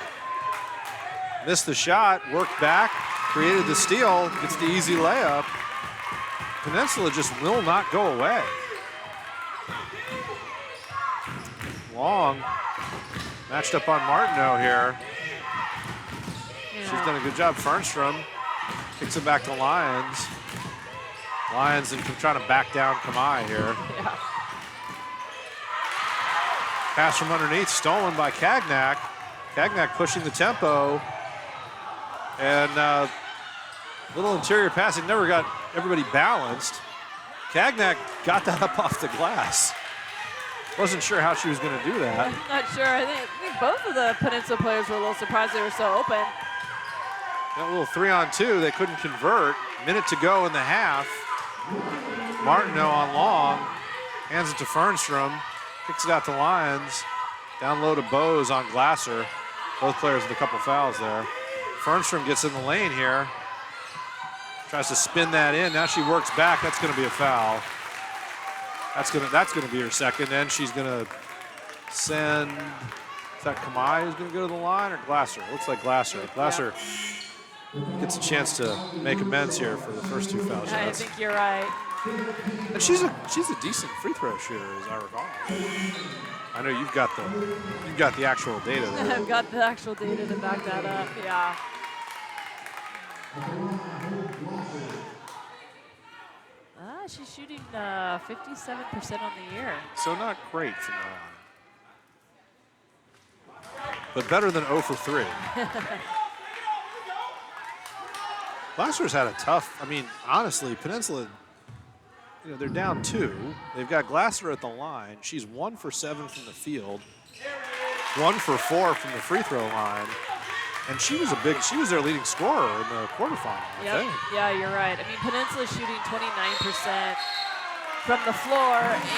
missed the shot, worked back, created the steal, gets the easy layup. Peninsula just will not go away. Long matched up on Martineau here. She's done a good job. Fernstrom kicks it back to Lyons. Lyons and trying to back down Kamai here. Yeah. Pass from underneath, stolen by Cagnac. Cagnac pushing the tempo. And little interior passing, never got everybody balanced. Cagnac got that up off the glass. Wasn't sure how she was going to do that. I'm not sure. I think both of the Peninsula players were a little surprised they were so open. That little 3-on-2, they couldn't convert. Minute to go in the half. Martineau on Long, hands it to Fernstrom, kicks it out to Lyons. Down low to Bose on Glasser. Both players with a couple fouls there. Fernstrom gets in the lane here. Tries to spin that in. Now she works back. That's going to be a foul. That's gonna be her second, and she's gonna send. Is that Kamai who's gonna go to the line, or Glasser? Looks like Glasser. Glasser gets a chance to make amends here for the first 2 foul shots. I think you're right. And she's a decent free throw shooter, as I recall. I know you've got the actual data there. I've got the actual data to back that up. Yeah. She's shooting 57% on the year. So not great from the line. But better than 0 for 3. Glasser's had a tough, honestly, Peninsula, they're down 2. They've got Glasser at the line. She's 1 for 7 from the field, 1 for 4 from the free throw line. And she was their leading scorer in the quarterfinal, I think. Yeah, you're right. Peninsula's shooting 29% from the floor,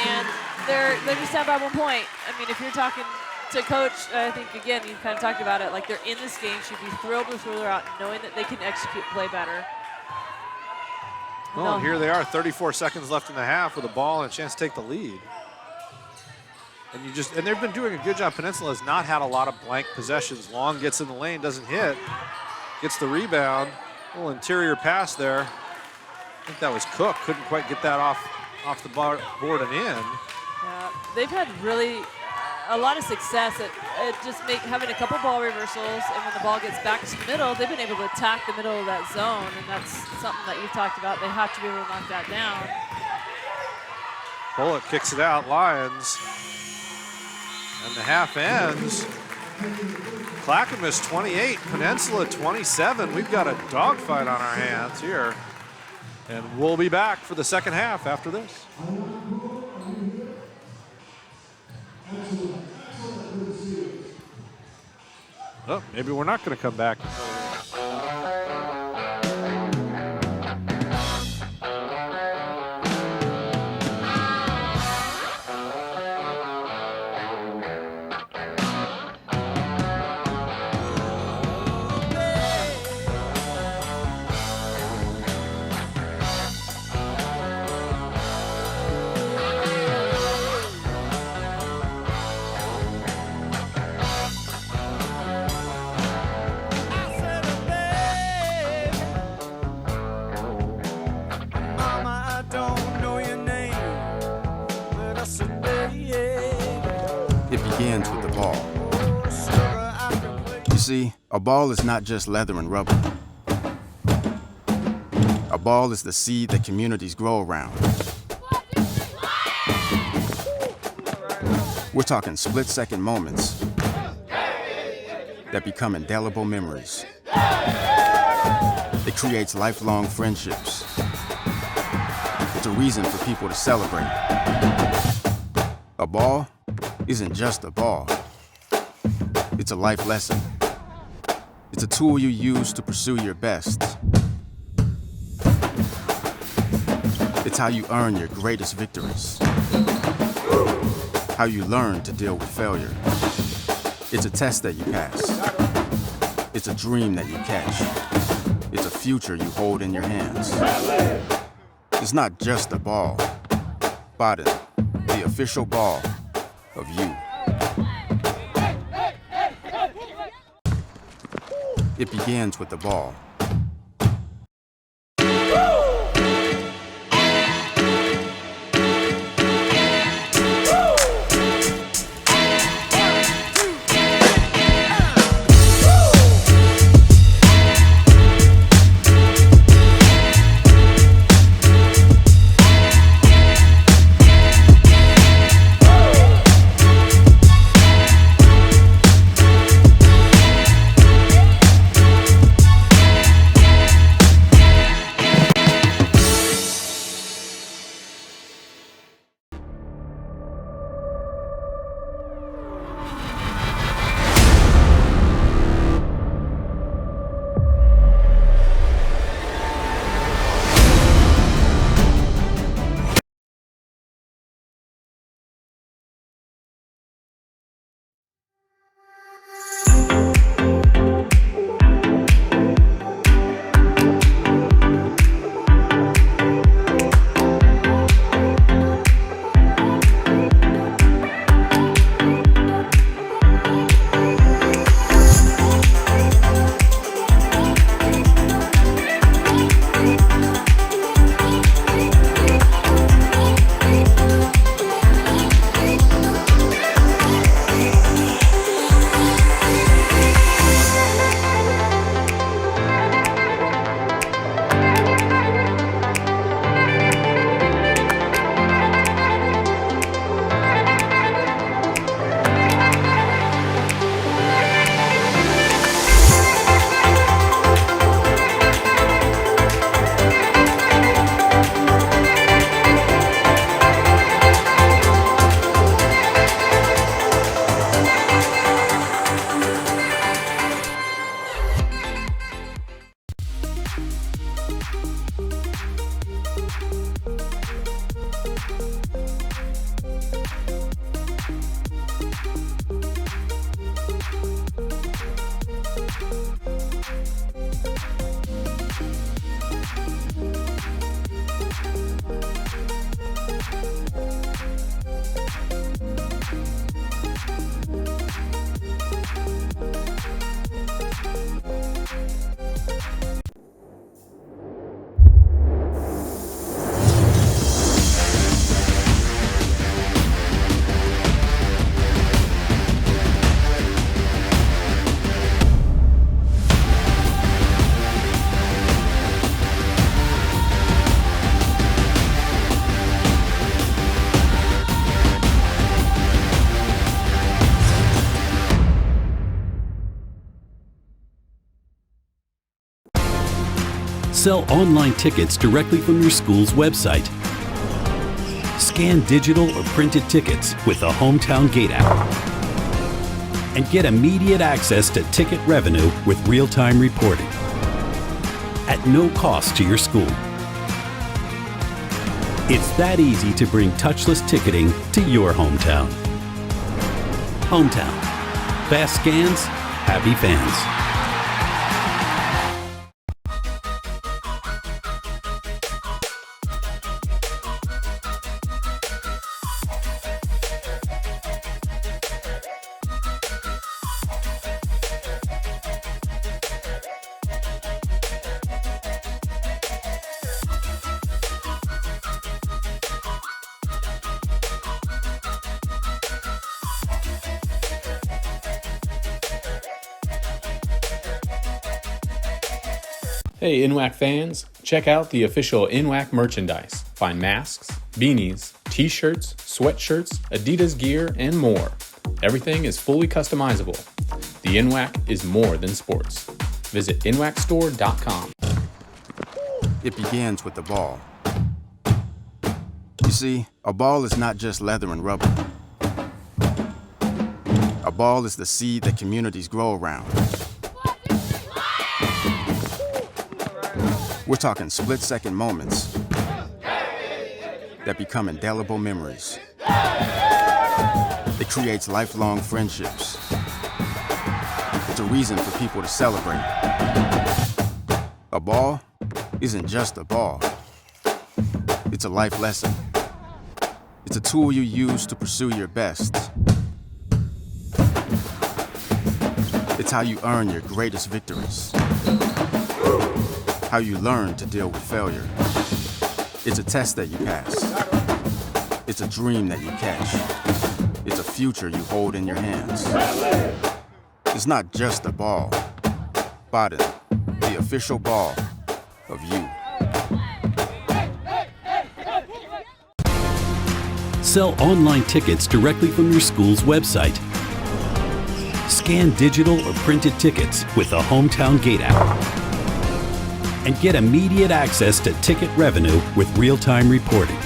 and they're just down by 1 point. If you're talking to Coach, I think, again, you kind of talked about it, like they're in this game. She'd be thrilled with where they're out, knowing that they can execute play better. Well, and here they are, 34 seconds left in the half with a ball and a chance to take the lead. And they've been doing a good job. Peninsula has not had a lot of blank possessions. Long gets in the lane, doesn't hit, gets the rebound. A little interior pass there. I think that was Cook. Couldn't quite get that off the board and in. Yeah, they've had really a lot of success at just having a couple ball reversals, and when the ball gets back to the middle, they've been able to attack the middle of that zone, and that's something that you've talked about. They have to be able to knock that down. Bullock kicks it out, Lions. And the half ends. Clackamas 28, Peninsula 27. We've got a dogfight on our hands here. And we'll be back for the second half after this. Oh, maybe we're not going to come back. See, a ball is not just leather and rubber. A ball is the seed that communities grow around. We're talking split-second moments that become indelible memories. It creates lifelong friendships. It's a reason for people to celebrate. A ball isn't just a ball. It's a life lesson. It's a tool you use to pursue your best. It's how you earn your greatest victories. How you learn to deal with failure. It's a test that you pass. It's a dream that you catch. It's a future you hold in your hands. It's not just a ball. Baden, the official ball of you. It begins with the ball. Sell online tickets directly from your school's website. Scan digital or printed tickets with the Hometown Gate app. And get immediate access to ticket revenue with real-time reporting at no cost to your school. It's that easy to bring touchless ticketing to your hometown. Hometown. Fast scans, happy fans. Hey NWAC fans, check out the official NWAC merchandise. Find masks, beanies, t-shirts, sweatshirts, Adidas gear, and more. Everything is fully customizable. The NWAC is more than sports. Visit nwacstore.com. It begins with the ball. You see, a ball is not just leather and rubber. A ball is the seed that communities grow around. We're talking split-second moments that become indelible memories. It creates lifelong friendships. It's a reason for people to celebrate. A ball isn't just a ball. It's a life lesson. It's a tool you use to pursue your best. It's how you earn your greatest victories. How you learn to deal with failure. It's a test that you pass. It's a dream that you catch. It's a future you hold in your hands. It's not just a ball. Biden, the official ball of you. Sell online tickets directly from your school's website. Scan digital or printed tickets with the Hometown Gate app. And get immediate access to ticket revenue with real-time reporting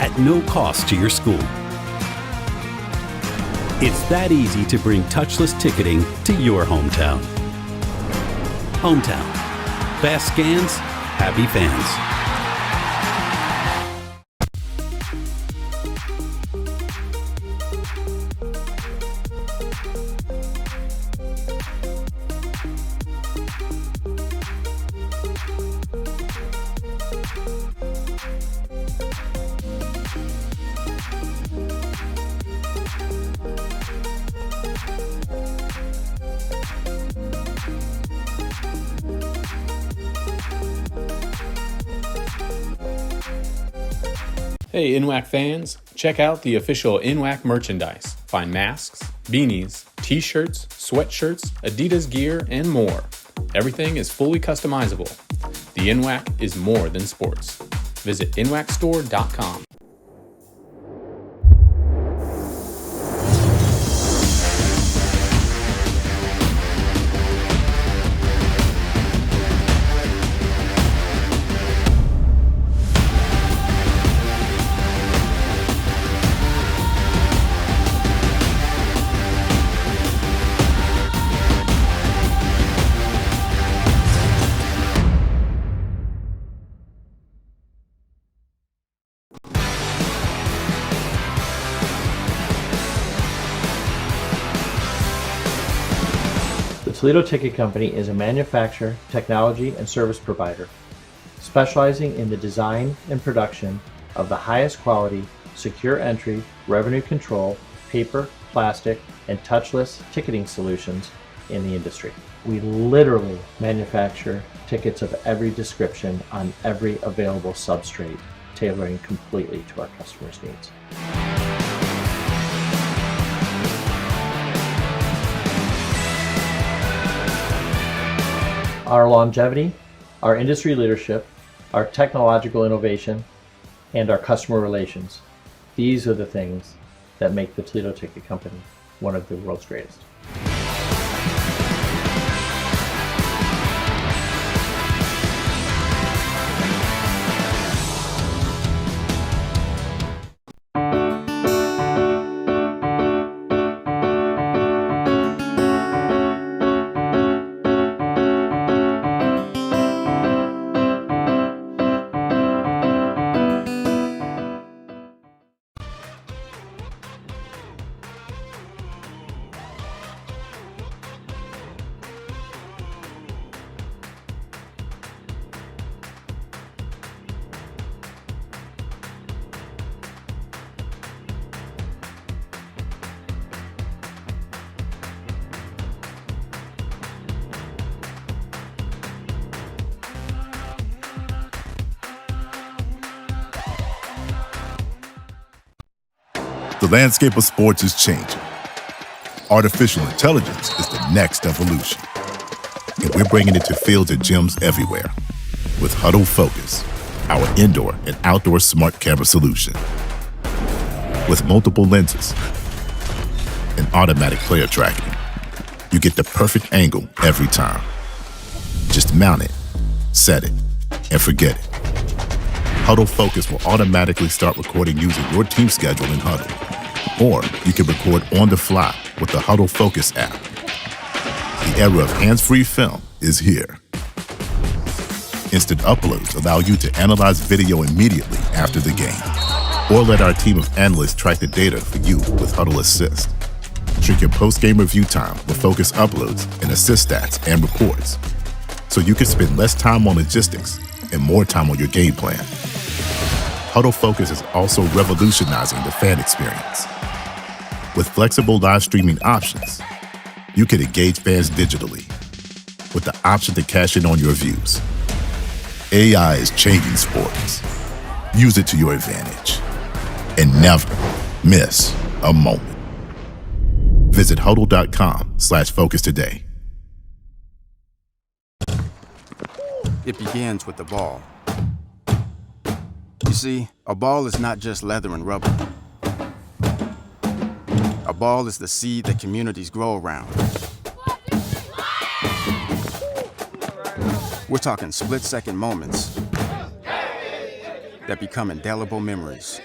at no cost to your school. It's that easy to bring touchless ticketing to your hometown. Hometown. Fast scans, happy fans. Hey NWAC fans, check out the official NWAC merchandise. Find masks, beanies, t-shirts, sweatshirts, Adidas gear, and more. Everything is fully customizable. The NWAC is more than sports. Visit nwacstore.com. The Toledo Ticket Company is a manufacturer, technology, and service provider specializing in the design and production of the highest quality, secure entry, revenue control, paper, plastic, and touchless ticketing solutions in the industry. We literally manufacture tickets of every description on every available substrate, tailoring completely to our customers' needs. Our longevity, our industry leadership, our technological innovation, and our customer relations. These are the things that make the Toledo Ticket Company one of the world's greatest. The landscape of sports is changing. Artificial intelligence is the next evolution. And we're bringing it to fields and gyms everywhere with Huddle Focus, our indoor and outdoor smart camera solution. With multiple lenses and automatic player tracking, you get the perfect angle every time. Just mount it, set it, and forget it. Huddle Focus will automatically start recording using your team schedule in Huddle. Or you can record on the fly with the Huddle Focus app. The era of hands-free film is here. Instant uploads allow you to analyze video immediately after the game. Or let our team of analysts track the data for you with Huddle Assist. Shrink your post-game review time with Focus uploads and assist stats and reports, so you can spend less time on logistics and more time on your game plan. Huddle Focus is also revolutionizing the fan experience. With flexible live streaming options, you can engage fans digitally with the option to cash in on your views. AI is changing sports. Use it to your advantage and never miss a moment. Visit huddle.com/focus today. It begins with the ball. You see, a ball is not just leather and rubber. A ball is the seed that communities grow around. We're talking split-second moments that become indelible memories.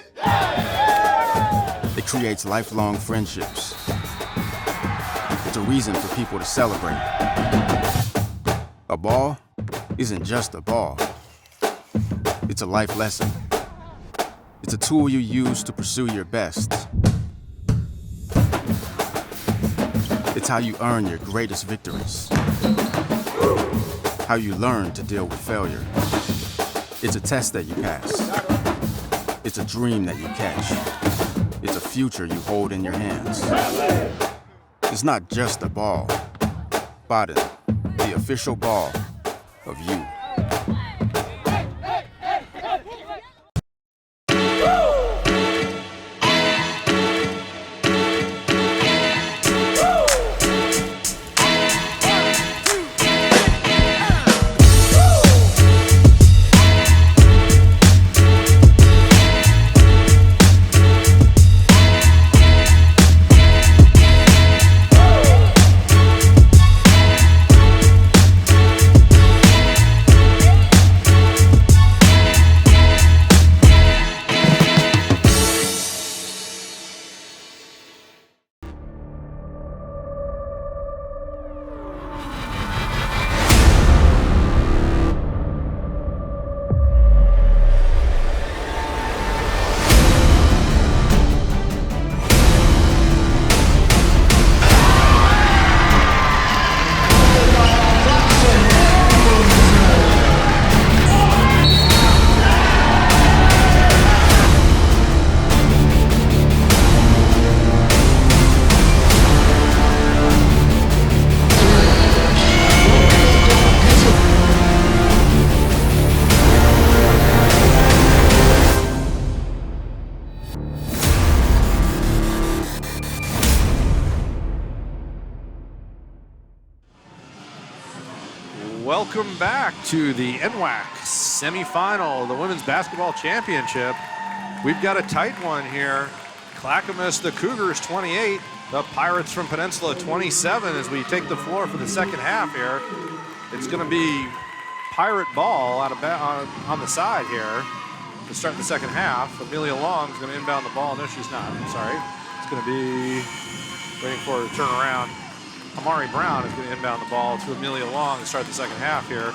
It creates lifelong friendships. It's a reason for people to celebrate. A ball isn't just a ball. It's a life lesson. It's a tool you use to pursue your best. It's how you earn your greatest victories. How you learn to deal with failure. It's a test that you pass. It's a dream that you catch. It's a future you hold in your hands. It's not just a ball. Biden, the official ball of you. Welcome back to the NWAC semifinal, the Women's Basketball Championship. We've got a tight one here. Clackamas, the Cougars, 28. The Pirates from Peninsula, 27, as we take the floor for the second half here. It's going to be Pirate ball out of on the side here to start the second half. Amelia Long is going to inbound the ball. No, she's not. I'm sorry. It's going to be waiting for her to turn around. Amari Brown is going to inbound the ball to Amelia Long to start the second half here,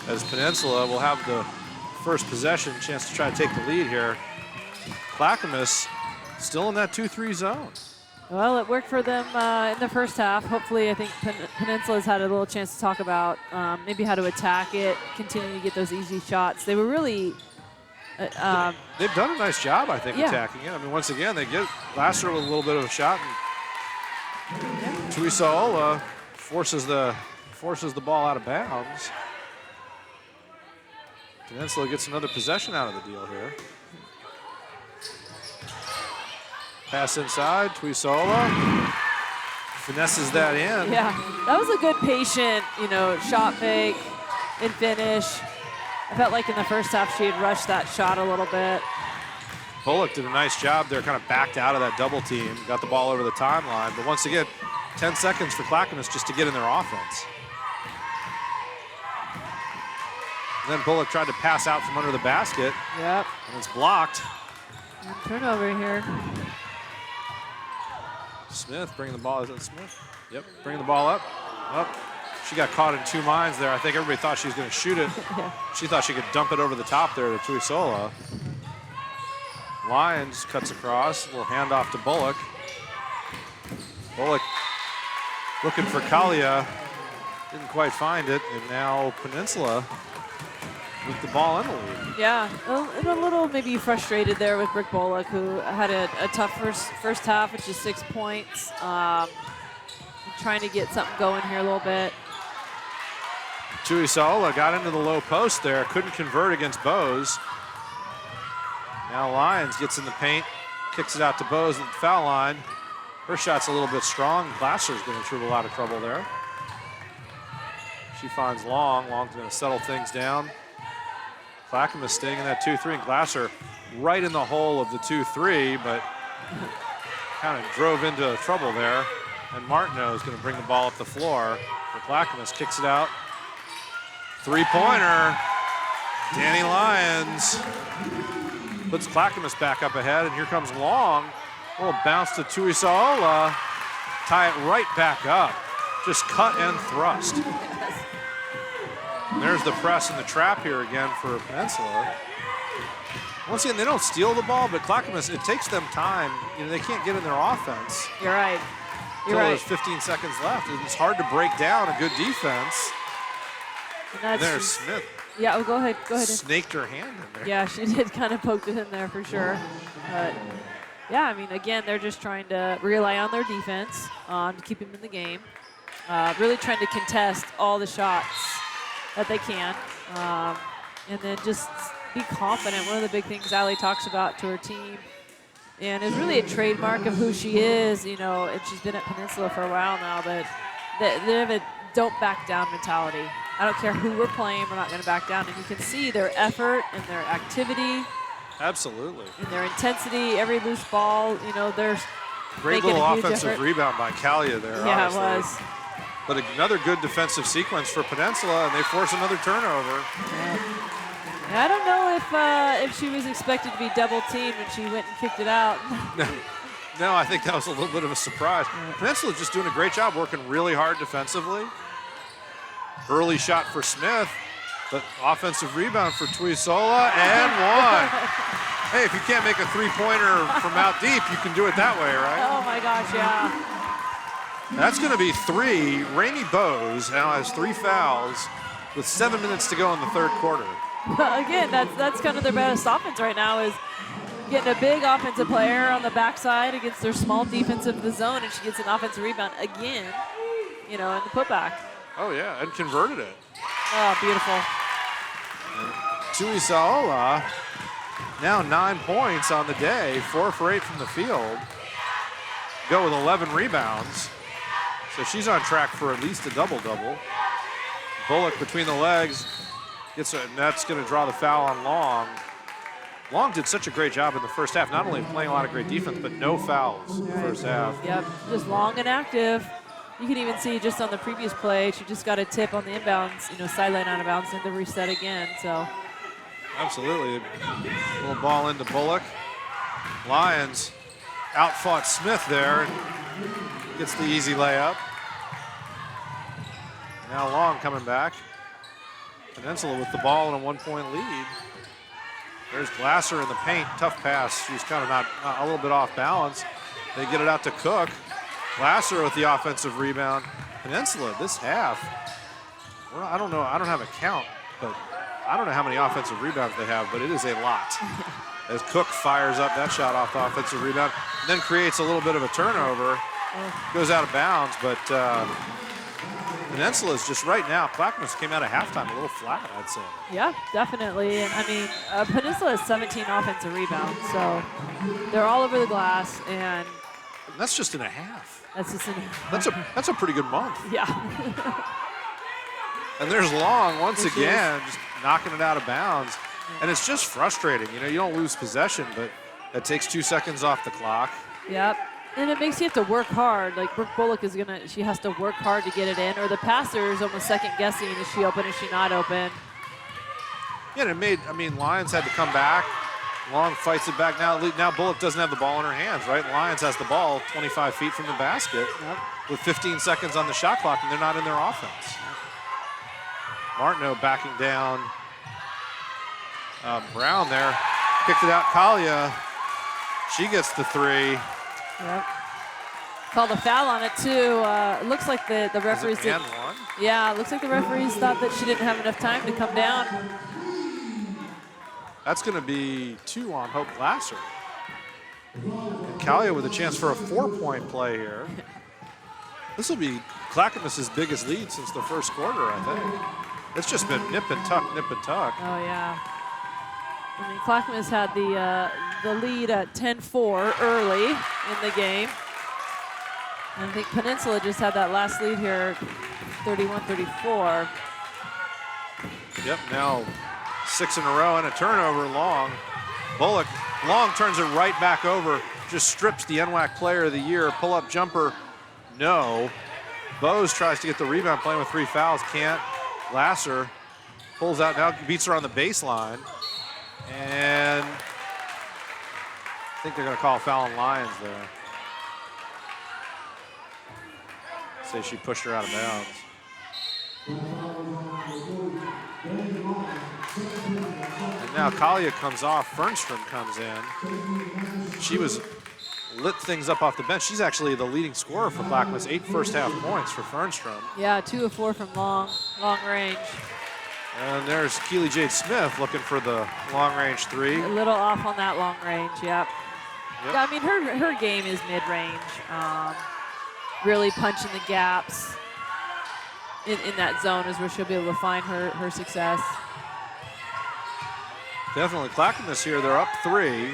as Peninsula will have the first possession, chance to try to take the lead here. Clackamas still in that 2-3 zone. Well, it worked for them in the first half. Hopefully, I think Peninsula's had a little chance to talk about maybe how to attack it, continue to get those easy shots. They were really... They've done a nice job, I think, attacking it. I mean, once again, they get Lasser with a little bit of a shot, and Teresa Ola forces the ball out of bounds. Peninsula gets another possession out of the deal here. Pass inside, Tuisola. Finesses that in. Yeah, that was a good patient, shot fake and finish. I felt like in the first half she had rushed that shot a little bit. Bullock did a nice job there, kind of backed out of that double team, got the ball over the timeline. But once again, 10 seconds for Clackamas just to get in their offense. And then Bullock tried to pass out from under the basket. Yep. And it's blocked. And turnover here. Smith bringing the ball. Is that Smith? Yep, bringing the ball up. She got caught in two minds there. I think everybody thought she was going to shoot it. Yeah. She thought she could dump it over the top there to Tuisola. Lyons cuts across. A little handoff to Bullock. Bullock looking for Kalia. Didn't quite find it. And now Peninsula with the ball in the lead. Yeah, and a little maybe frustrated there with Brick Bullock, who had a tough first half, which is 6 points. Trying to get something going here a little bit. Tuisola got into the low post there, couldn't convert against Bose. Now Lyons gets in the paint, kicks it out to Bose at the foul line. Her shot's a little bit strong. Glasser's going through a lot of trouble there. She finds Long. Long's going to settle things down. Clackamas staying in that 2-3, and Glasser right in the hole of the 2-3, but kind of drove into trouble there. And Martineau is going to bring the ball up the floor for Clackamas. Kicks it out. Three-pointer. Danny Lyons puts Clackamas back up ahead, and here comes Long. A little bounce to Tuisola. Tie it right back up. Just cut and thrust. And there's the press and the trap here again for Peninsula. Once again, they don't steal the ball, but Clackamas, it takes them time. They can't get in their offense. You're right. You're right. There's 15 seconds left. It's hard to break down a good defense. And there's Smith. Yeah, go ahead. Snaked her hand in there. Yeah, she did kind of poked it in there for sure. But yeah, I mean, again, they're just trying to rely on their defense to keep them in the game. Really trying to contest all the shots that they can. And then just be confident. One of the big things Allie talks about to her team, and it's really a trademark of who she is, and she's been at Peninsula for a while now, but they have a don't back down mentality. I don't care who we're playing, we're not going to back down. And you can see their effort and their activity. Absolutely. And their intensity, every loose ball, they're great little offensive rebound by Kalia there. Yeah, honestly. It was. But another good defensive sequence for Peninsula, and they force another turnover. I don't know if she was expected to be double teamed and she went and kicked it out. No, I think that was a little bit of a surprise. Peninsula's just doing a great job working really hard defensively. Early shot for Smith, but offensive rebound for Tuisola, and one. Hey, if you can't make a three-pointer from out deep, you can do it that way, right? Oh my gosh, yeah. That's going to be three. Rainey Bose now has 3 fouls with 7 minutes to go in the third quarter. Again, that's kind of their best offense right now, is getting a big offensive player on the backside against their small defense of the zone, and she gets an offensive rebound again, in the putback. Oh, yeah, and converted it. Oh, beautiful. Tuisola, now 9 points on the day, 4 for 8 from the field. Go with 11 rebounds. So she's on track for at least a double-double. Bullock between the legs gets it, and that's going to draw the foul on Long. Long did such a great job in the first half, not only playing a lot of great defense, but no fouls in the first half. Yep, just long and active. You can even see just on the previous play, she just got a tip on the inbounds, sideline out of bounds, and the reset again, so. Absolutely. A little ball into Bullock. Lyons outfought Smith there and gets the easy layup. Now Long coming back. Peninsula with the ball and a 1-point lead. There's Glasser in the paint, tough pass. She was kind of not a little bit off balance. They get it out to Cook. Glasser with the offensive rebound. Peninsula this half, I don't know, I don't have a count, but I don't know how many offensive rebounds they have, but it is a lot. As Cook fires up that shot off the offensive rebound, and then creates a little bit of a turnover. Goes out of bounds, but Peninsula is just right now. Clackamas came out of halftime a little flat, I'd say. Yeah, definitely. And I mean, Peninsula has 17 offensive rebounds, so they're all over the glass, and that's just in a half. That's just in that's a pretty good month. Yeah. And there's Long once again, just knocking it out of bounds. And it's just frustrating. You know, you don't lose possession, but that takes 2 seconds off the clock. Yep. And it makes you have to work hard. Like Brooke Bullock she has to work hard to get it in, or the passer is almost second guessing, is she open, is she not open? Yeah, and Lyons had to come back. Long fights it back now. Now Bullock doesn't have the ball in her hands, right? Lyons has the ball 25 feet from the basket with 15 seconds on the shot clock, and they're not in their offense. Martineau backing down. Brown there. Kicked it out. Kalia. She gets the three. Yep. Called a foul on it, too. It looks like the referees didn't. Yeah, it looks like the referees thought that she didn't have enough time to come down. That's going to be 2 on Hope Glasser. And Kalia with a chance for a 4-point play here. This will be Clackamas' biggest lead since the first quarter, I think. It's just been nip and tuck, nip and tuck. Oh, yeah. I mean, Clackamas had the lead at 10-4 early in the game. And I think Peninsula just had that last lead here, 31-34. Yep, now 6 in a row and a turnover. Long turns it right back over, just strips the NWAC Player of the Year. Pull-up jumper, no. Bose tries to get the rebound, playing with 3 fouls, can't. Glasser pulls out now, beats her on the baseline. And I think they're going to call a foul on Lyons there. Say she pushed her out of bounds. And now Kalia comes off, Fernstrom comes in. She lit things up off the bench. She's actually the leading scorer for Clackamas, 8 first half points for Fernstrom. Yeah, 2 of 4 from long range. And there's Keely Jade Smith looking for the long range 3. A little off on that long range, yep. Yeah, I mean, her game is mid-range. Really punching the gaps in that zone is where she'll be able to find her success. Definitely Clackamas here, they're up 3.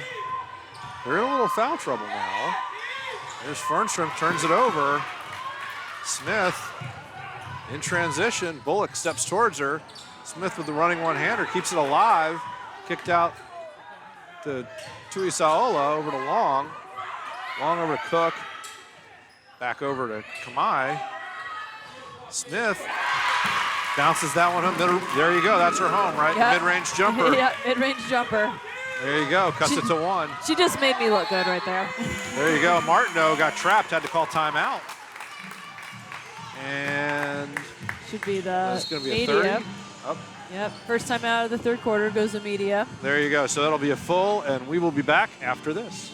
They're in a little foul trouble now. There's Fernstrom, turns it over. Smith in transition. Bullock steps towards her. Smith with the running one-hander, keeps it alive. Kicked out to Tuisaola, over to Long. Long over to Cook. Back over to Kamai. Smith bounces that one home. There you go, that's her home, right? Yep. Mid-range jumper. Yeah, mid-range jumper. There you go, cuts it to 1. She just made me look good right there. There you go, Martineau got trapped, had to call timeout. And should be that's going to be a media. 30. Up. Yep, first time out of the third quarter goes the media. There you go, so that'll be a full, and we will be back after this.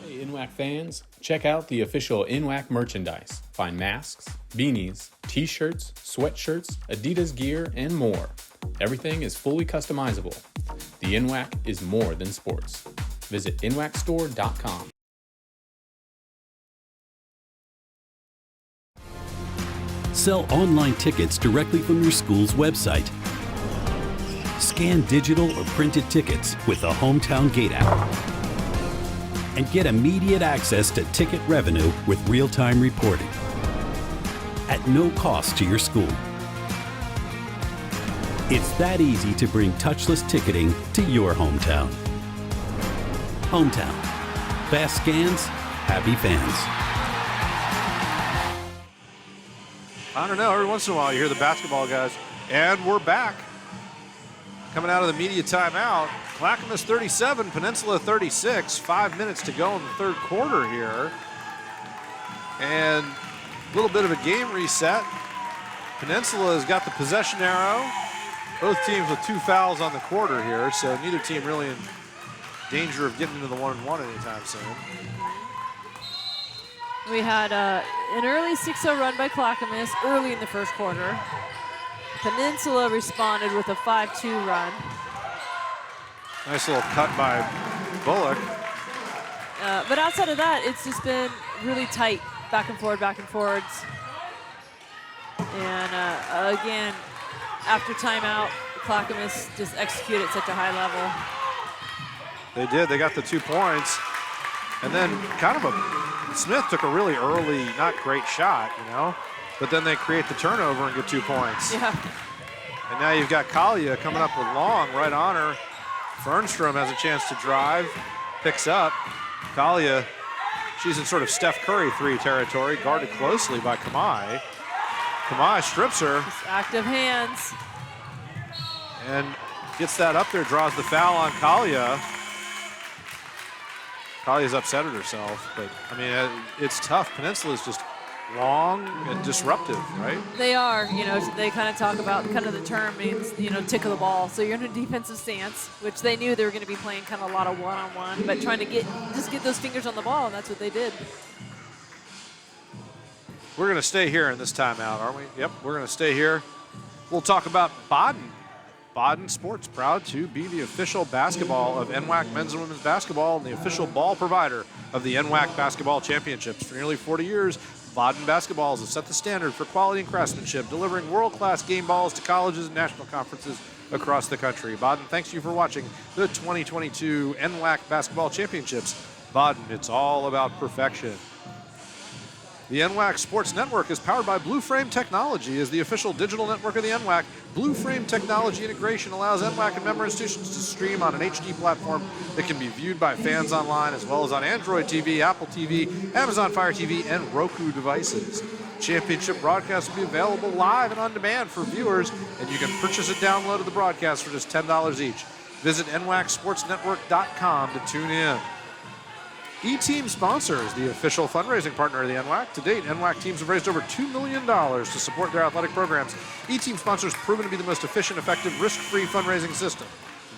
Hey, NWAC fans, check out the official NWAC merchandise. Find masks, beanies, t-shirts, sweatshirts, Adidas gear, and more. Everything is fully customizable. The NWAC is more than sports. Visit nwacstore.com. Sell online tickets directly from your school's website. Scan digital or printed tickets with the Hometown Gate app. And get immediate access to ticket revenue with real-time reporting. At no cost to your school. It's that easy to bring touchless ticketing to your hometown. Hometown. Fast scans, happy fans. I don't know, every once in a while you hear the basketball guys, and we're back. Coming out of the media timeout, Clackamas 37, Peninsula 36, 5 minutes to go in the third quarter here. And a little bit of a game reset. Peninsula has got the possession arrow. Both teams with 2 fouls on the quarter here, so neither team really in danger of getting into the 1-and-1 anytime soon. We had an early 6-0 run by Clackamas early in the first quarter. Peninsula responded with a 5-2 run. Nice little cut by Bullock. But outside of that, it's just been really tight, back and forwards. And again, after timeout, Clackamas just executed at such a high level. They did. They got the 2 points. And then Smith took a really early, not great shot, but then they create the turnover and get 2 points. Yeah. And now you've got Kalia coming up with long right on her. Fernstrom has a chance to drive, picks up. Kalia, she's in sort of Steph Curry 3 territory, guarded closely by Kamai. Kamai strips her. Just active hands. And gets that up there, draws the foul on Kalia. Kalia's upset at herself, but I mean, it's tough. Peninsula's just long and disruptive, right? They are, they kind of talk about the term means, tick of the ball. So you're in a defensive stance, which they knew they were going to be playing kind of a lot of one-on-one, but trying to get those fingers on the ball, and that's what they did. We're going to stay here in this timeout, aren't we? Yep, we're going to stay here. We'll talk about Baden. Baden Sports, proud to be the official basketball of NWAC men's and women's basketball and the official ball provider of the NWAC basketball championships. For nearly 40 years, Baden Basketballs have set the standard for quality and craftsmanship, delivering world-class game balls to colleges and national conferences across the country. Baden thanks you for watching the 2022 NWAC basketball championships. Baden, it's all about perfection. The NWAC Sports Network is powered by Blue Frame Technology as the official digital network of the NWAC. Blue Frame Technology integration allows NWAC and member institutions to stream on an HD platform that can be viewed by fans online as well as on Android TV, Apple TV, Amazon Fire TV, and Roku devices. Championship broadcasts will be available live and on demand for viewers, and you can purchase a download of the broadcast for just $10 each. Visit NWACSportsNetwork.com to tune in. E-Team sponsors the official fundraising partner of the NWAC. To date, NWAC teams have raised over $2 million to support their athletic programs. E-Team sponsors proven to be the most efficient, effective, risk-free fundraising system.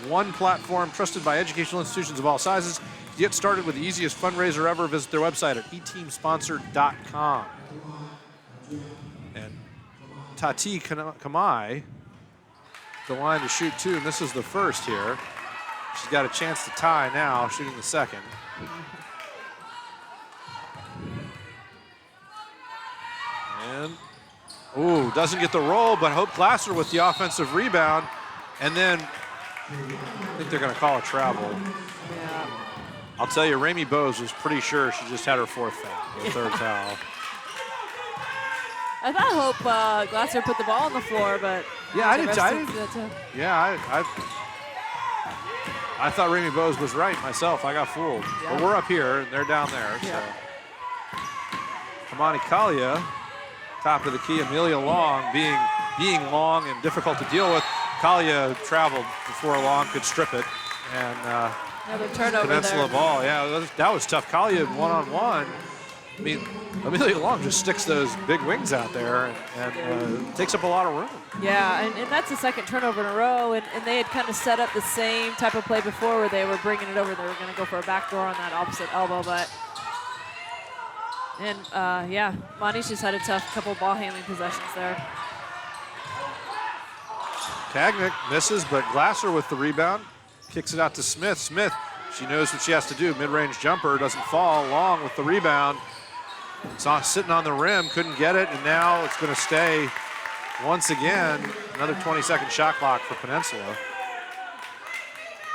One platform trusted by educational institutions of all sizes. To get started with the easiest fundraiser ever, visit their website at eteamsponsored.com. And Tati Kamai, the line to shoot 2, and this is the first here. She's got a chance to tie now, shooting the second. And, doesn't get the roll, but Hope Glasser with the offensive rebound. And then, I think they're going to call a travel. Yeah. I'll tell you, Ramey Bowes was pretty sure she just had her 4th foul, her 3rd foul. I thought Hope Glasser put the ball on the floor, but yeah, I thought Ramey Bowes was right myself. I got fooled. Yeah. But we're up here, and they're down there. Yeah. So. Kamani Kalia, top of the key. Amelia Long being long and difficult to deal with. Kalia traveled before Long could strip it. And another turnover Peninsula there. ball. Yeah, that was tough. Kalia one-on-one. I mean, Amelia Long just sticks those big wings out there and takes up a lot of room. Yeah, and that's the second turnover in a row, and they had kind of set up the same type of play before where they were bringing it over. They were going to go for a backdoor on that opposite elbow, but Monty's just had a tough couple ball handling possessions there. Kagnick misses, but Glasser with the rebound. Kicks it out to Smith. Smith, she knows what she has to do. Mid-range jumper, doesn't fall. Long with the rebound. It's sitting on the rim, couldn't get it, and now it's going to stay once again. Another 20-second shot clock for Peninsula.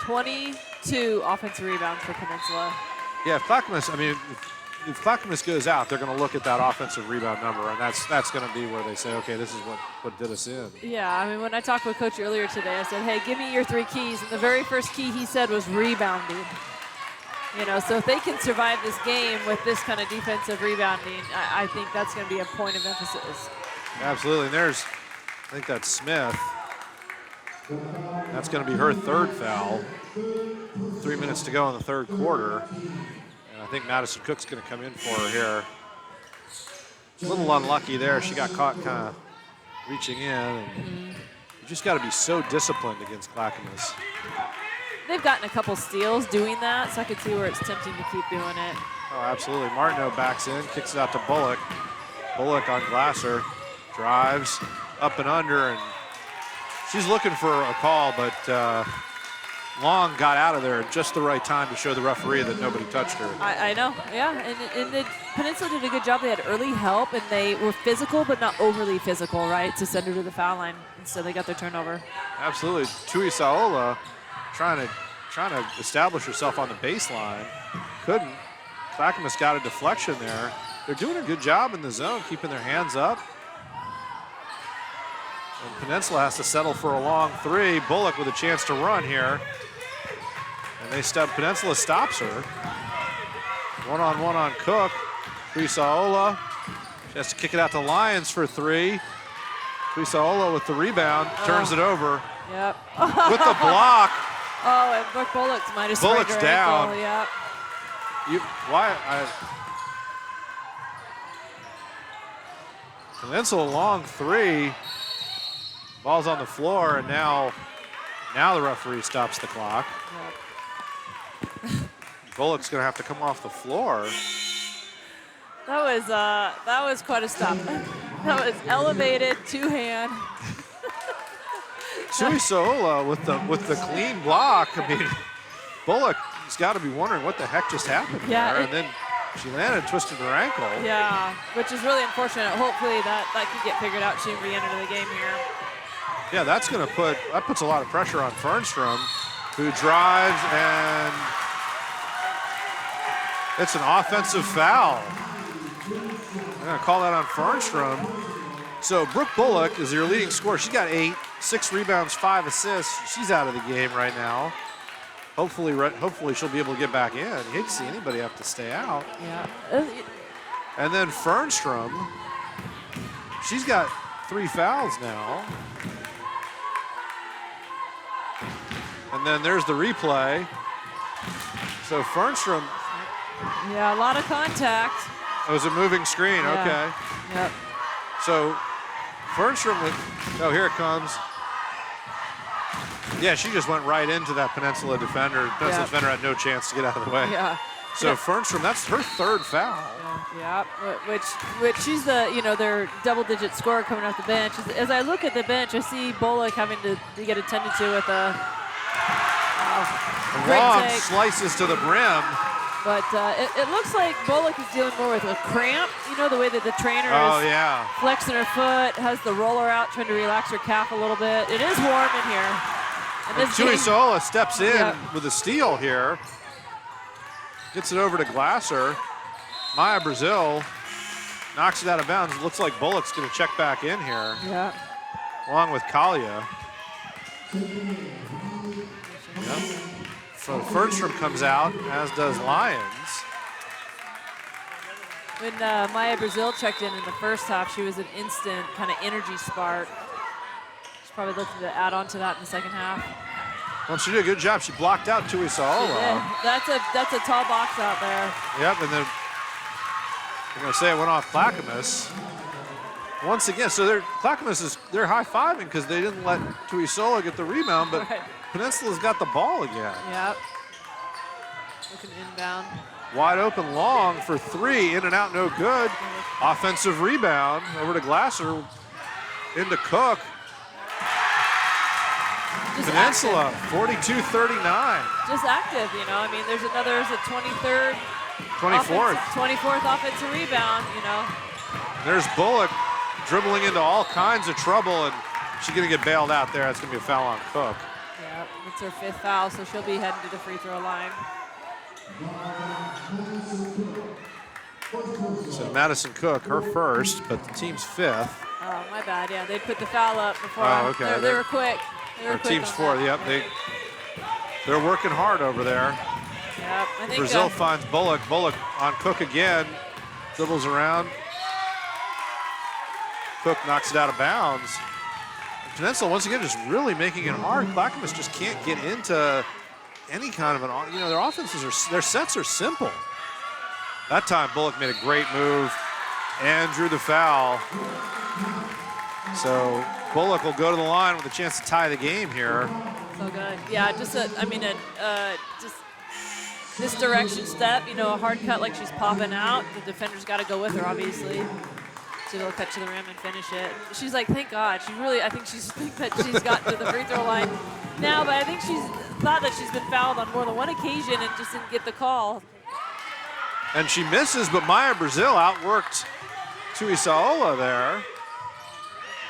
22 offensive rebounds for Peninsula. Yeah, if Clackamas goes out, they're going to look at that offensive rebound number, and that's going to be where they say, okay, this is what did us in. Yeah, I mean, when I talked with Coach earlier today, I said, hey, give me your 3 keys, and the very first key he said was rebounding. So if they can survive this game with this kind of defensive rebounding, I think that's going to be a point of emphasis. Absolutely, and I think that's Smith. That's going to be her 3rd foul. 3 minutes to go in the 3rd quarter. And I think Madison Cook's going to come in for her here. A little unlucky there. She got caught kind of reaching in. And you just got to be so disciplined against Clackamas. They've gotten a couple steals doing that, so I could see where it's tempting to keep doing it. Oh, absolutely. Martineau backs in, kicks it out to Bullock. Bullock on Glasser, drives up and under, and she's looking for a call, but Long got out of there at just the right time to show the referee that nobody touched her. I know, yeah. And the Peninsula did a good job. They had early help, and they were physical, but not overly physical, right, to send her to the foul line. And so they got their turnover. Absolutely. Tui Saola trying to establish herself on the baseline. Couldn't. Clackamas got a deflection there. They're doing a good job in the zone, keeping their hands up. And Peninsula has to settle for a long three. Bullock with a chance to run here. And Peninsula stops her. One-on-one on Cook. Tuisaola. She has to kick it out to Lyons for three. Tuisaola with the rebound, turns it over. Yep. With the block. Oh, and Brooke Bullock's might have sprained her down. ankle. Yep. Peninsula long three. Ball's on the floor, and now the referee stops the clock. Yep. Bullock's going to have to come off the floor. That was quite a stop. That was elevated two-hand. Tuisaola with the clean block. I mean, Bullock's got to be wondering what the heck just happened there. And then she landed and twisted her ankle. Yeah, which is really unfortunate. Hopefully that can get figured out. She can re-enter the game here. Yeah, that puts a lot of pressure on Fernstrom, who drives, and it's an offensive foul. I'm going to call that on Fernstrom. So Brooke Bullock is your leading scorer. She got 8, 6 rebounds, 5 assists. She's out of the game right now. Hopefully she'll be able to get back in. You hate to see anybody have to stay out. Yeah. And then Fernstrom, she's got 3 fouls now. And then there's the replay. So Fernstrom. Yeah, a lot of contact. It was a moving screen, yeah. Okay. Yep. So Fernstrom, here it comes. Yeah, she just went right into that Peninsula defender. Peninsula defender had no chance to get out of the way. Yeah. So Fernstrom, that's her 3rd foul. Yeah, which she's their double-digit scorer coming off the bench. As I look at the bench, I see Bullock having to get attended to with a long slices to the brim. But it looks like Bullock is dealing more with a cramp. You know, the way that the trainer is flexing her foot, has the roller out, trying to relax her calf a little bit. It is warm in here. And Tuisaola steps in with a steal here. Gets it over to Glasser. Maya Brazil knocks it out of bounds. It looks like Bullock's going to check back in here. Yeah. Along with Kalia. Yep. So Fernstrom comes out, as does Lyons. When Maya Brazil checked in the first half, she was an instant kind of energy spark. She's probably looking to add on to that in the second half. Well, she did a good job. She blocked out Tuisaola. That's a tall box out there. Yep, and then I'm going to say it went off Clackamas. Once again, so Clackamas they're high-fiving because they didn't let Tuisaola get the rebound, but Peninsula's got the ball again. Yep. Looking inbound. Wide open long for 3, in and out, no good. Offensive rebound over to Glasser, into Cook. Just Peninsula, 42-39. Just active, I mean, there's a 23rd. 24th. 24th offensive rebound, There's Bullock dribbling into all kinds of trouble, and she's going to get bailed out there. It's going to be a foul on Cook. Yeah, it's her 5th foul, so she'll be heading to the free throw line. So Madison Cook, her 1st, but the team's 5th. Oh, my bad. Yeah, they put the foul up before. Oh, okay. They were quick. Their team's 4th. Yep, they're working hard over there. Yep, I think Brazil finds Bullock. Bullock on Cook again. Dribbles around. Cook knocks it out of bounds. Peninsula, once again, just really making it hard. Clackamas just can't get into any kind of their offenses their sets are simple. That time, Bullock made a great move and drew the foul. So Bullock will go to the line with a chance to tie the game here. So good. Yeah, just misdirection step, a hard cut like she's popping out. The defender's got to go with her, obviously. She's able to cut to the rim and finish it. She's like, thank God. I think she's that she's gotten to the free throw line now, but I think she's thought that she's been fouled on more than one occasion and just didn't get the call. And she misses, but Maya Brazil outworked Tuisaola there.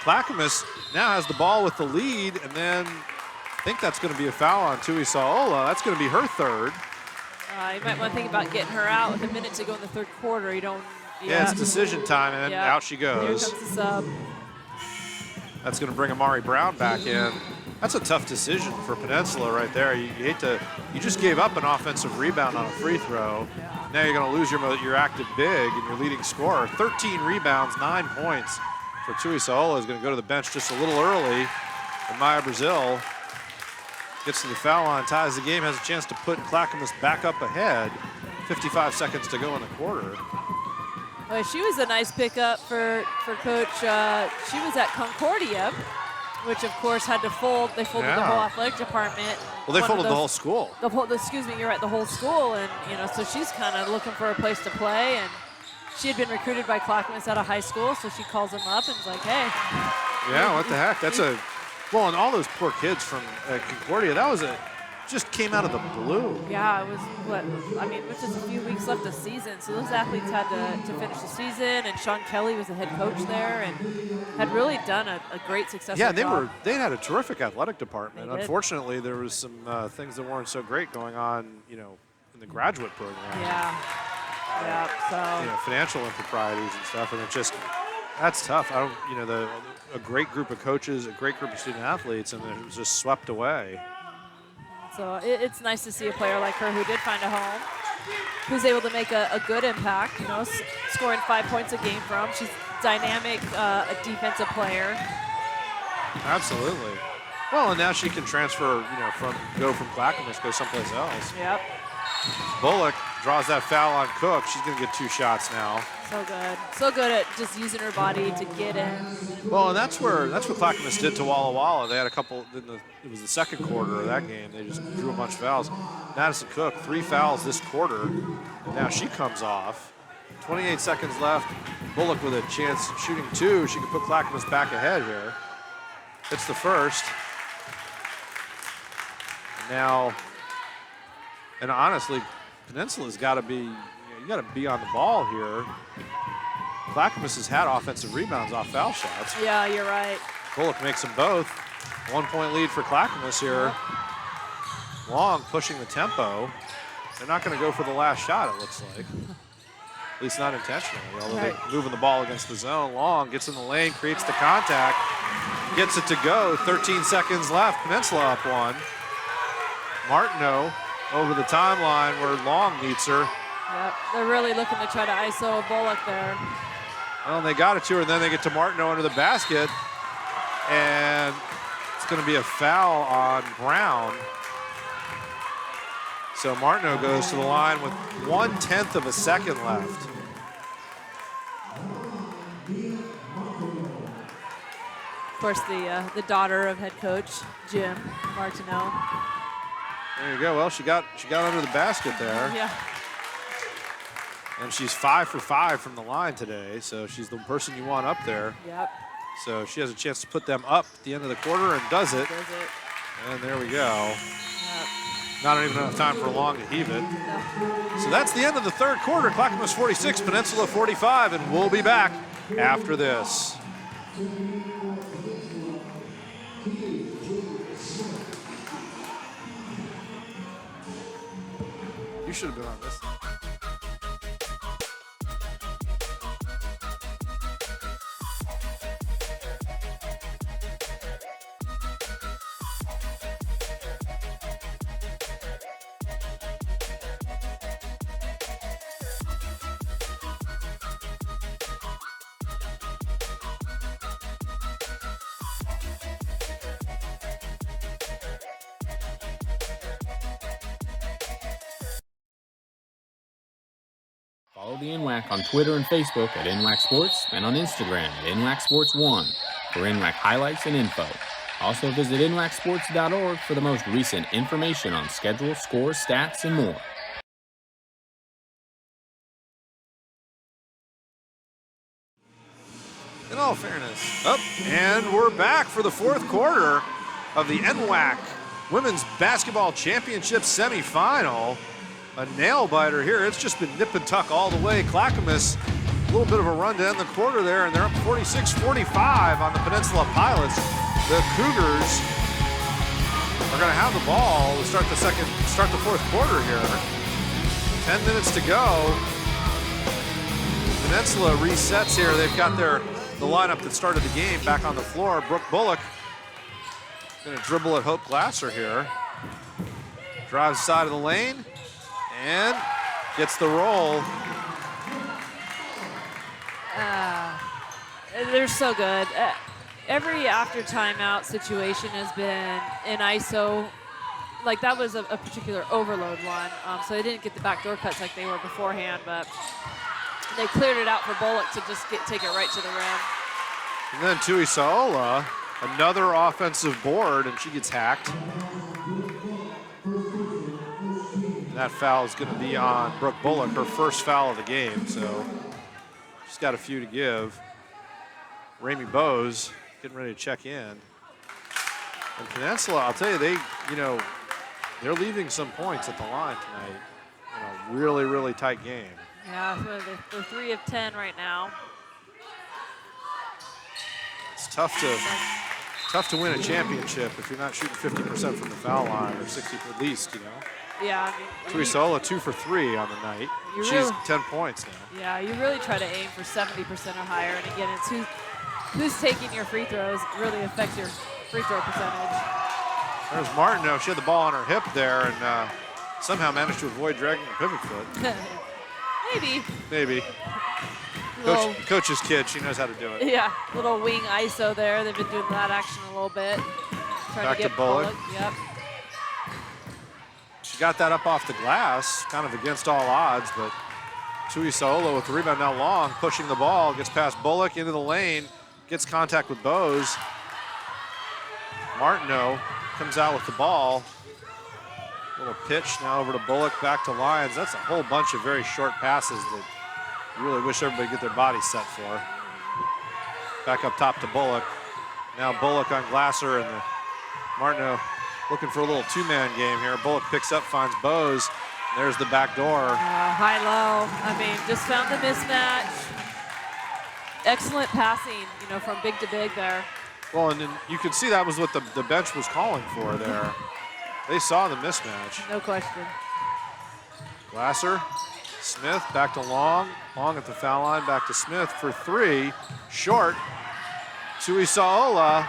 Clackamas now has the ball with the lead, and then I think that's going to be a foul on Tuisaola. That's going to be her third. You might want to think about getting her out with a minute to go in the third quarter. You don't. Yeah, it's decision time, and out she goes. Here comes the sub. That's going to bring Amari Brown back in. That's a tough decision for Peninsula right there. You hate to, you just gave up an offensive rebound on a free throw. Yeah. Now you're going to lose your active big and your leading scorer. 13 rebounds, 9 points for Tuisaola is going to go to the bench just a little early. And Maya Brazil gets to the foul line, ties the game, has a chance to put Clackamas back up ahead. 55 seconds to go in the quarter. Well, she was a nice pickup for Coach. She was at Concordia, which of course had to fold. They folded the whole athletic department. Well, they folded the whole school. Excuse me, you're right, the whole school, and so she's kind of looking for a place to play. And she had been recruited by Clackamas out of high school, so she calls them up and is like, "Hey." Yeah, what the heck? That's well, and all those poor kids from Concordia. That was just came out of the blue. Yeah, it was which is a few weeks left of season. So those athletes had to finish the season, and Sean Kelly was the head coach there and had really done a great successful job. They had a terrific athletic department. Unfortunately, there was some things that weren't so great going on, in the graduate program. Yeah, so. Financial improprieties and stuff, and that's tough. A great group of coaches, a great group of student athletes, and it was just swept away. So it's nice to see a player like her who did find a home, who's able to make a good impact, scoring 5 points a game from. She's dynamic, a defensive player. Absolutely. Well, and now she can transfer, go from Clackamas, go someplace else. Yep. Bullock draws that foul on Cook. She's going to get 2 shots now. So good. So good at just using her body to get in. Well, and that's what Clackamas did to Walla Walla. They had a couple, it was the second quarter of that game. They just drew a bunch of fouls. Madison Cook, 3 fouls this quarter. And now she comes off. 28 seconds left. Bullock with a chance shooting 2. She can put Clackamas back ahead here. It's the first. Now, and honestly, Peninsula's got to be, you got to be on the ball here. Clackamas has had offensive rebounds off foul shots. Yeah, you're right. Bullock makes them both. 1 point lead for Clackamas here. Long pushing the tempo. They're not going to go for the last shot, it looks like. At least not intentionally, although they're moving the ball against the zone. Long gets in the lane, creates the contact, gets it to go. 13 seconds left. Peninsula up 1. Martineau over the timeline where Long meets her. Yep, they're really looking to try to ISO Bullock there. Well, they got it to her, and then they get to Martineau under the basket, and it's going to be a foul on Brown. So Martineau goes to the line with 1/10 of a second left. Of course, the daughter of head coach Jim Martineau. There you go. Well, she got under the basket there. Yeah. And she's 5 for 5 from the line today, so she's the person you want up there. Yep. So she has a chance to put them up at the end of the quarter and does it. And there we go. Yep. Not even enough time for Long to heave it. No. So that's the end of the third quarter. Clackamas 46, Peninsula 45, and we'll be back after this. You should have been on this. Follow the NWAC on Twitter and Facebook at NWAC Sports and on Instagram at NWAC Sports 1 for NWAC highlights and info. Also visit NWACsports.org for the most recent information on schedule, scores, stats, and more. In all fairness. Up, and we're back for the fourth quarter of the NWAC Women's Basketball Championship semifinal. A nail biter here. It's just been nip and tuck all the way. Clackamas, a little bit of a run to end the quarter there, and they're up 46-45 on the Peninsula Pilots. The Cougars are going to have the ball to start the fourth quarter here. 10 minutes to go. Peninsula resets here. They've got the lineup that started the game back on the floor. Brooke Bullock going to dribble at Hope Glasser here. Drives side of the lane and gets the roll. They're so good. Every after timeout situation has been in ISO. Like that was a particular overload one, so they didn't get the backdoor cuts like they were beforehand, but they cleared it out for Bullock to just take it right to the rim. And then Tui Saola, another offensive board, and she gets hacked. That foul is going to be on Brooke Bullock, her first foul of the game, so she's got a few to give. Ramey Bowes getting ready to check in. And Peninsula, I'll tell you, they're leaving some points at the line tonight. Really, really tight game. Yeah, so they're 3 of 10 right now. It's tough to win a championship if you're not shooting 50% from the foul line, or 60 at least, Yeah, Tuisola 2 for 3 on the night. She's 10 points now. Yeah, you really try to aim for 70% or higher, and again, it's who's taking your free throws really affects your free throw percentage. There's Martineau. She had the ball on her hip there and somehow managed to avoid dragging the pivot foot. Maybe. Coach's kid, she knows how to do it. Yeah, little wing ISO there. They've been doing that action a little bit. Back to Bullock. Yep. She got that up off the glass, kind of against all odds, but Tui Saola with the rebound now Long, pushing the ball, gets past Bullock into the lane, gets contact with Bowes. Martineau comes out with the ball. Little pitch now over to Bullock, back to Lyons. That's a whole bunch of very short passes that you really wish everybody get their body set for. Back up top to Bullock. Now Bullock on Glasser, and Martineau looking for a little two-man game here. Bullock picks up, finds Bowes. There's the back door. High-low. Just found the mismatch. Excellent passing, from big to big there. Well, and then you could see that was what the bench was calling for there. They saw the mismatch. No question. Glasser, Smith, back to Long. Long at the foul line, back to Smith for 3. Short. Tui Saola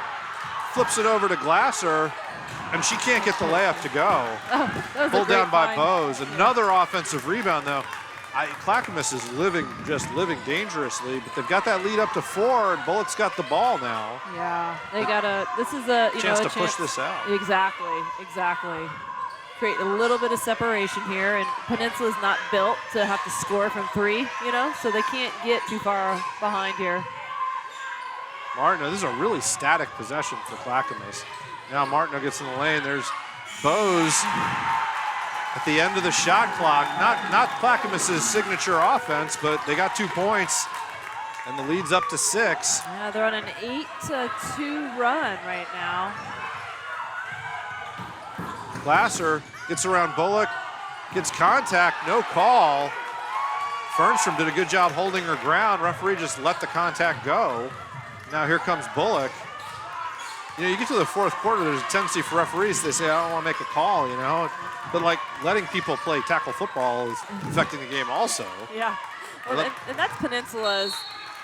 flips it over to Glasser, and she can't get the layup to go. Pulled down by Bowes. Another offensive rebound, though. Clackamas is living dangerously, but they've got that lead up to 4, and Bullock's got the ball now. Yeah, they got this is a chance to push this out. Exactly. Create a little bit of separation here, and Peninsula's not built to have to score from 3, so they can't get too far behind here. Martineau, this is a really static possession for Clackamas. Now Martineau gets in the lane. There's Bowes at the end of the shot clock. Not Clackamas' signature offense, but they got 2 points, and the lead's up to 6. Yeah, they're on an 8-2 run right now. Glasser gets around Bullock, gets contact, no call. Fernstrom did a good job holding her ground. Referee just let the contact go. Now here comes Bullock. You get to the fourth quarter, there's a tendency for referees, they say, I don't want to make a call, But letting people play tackle football is affecting the game also. Yeah, and that's Peninsula's,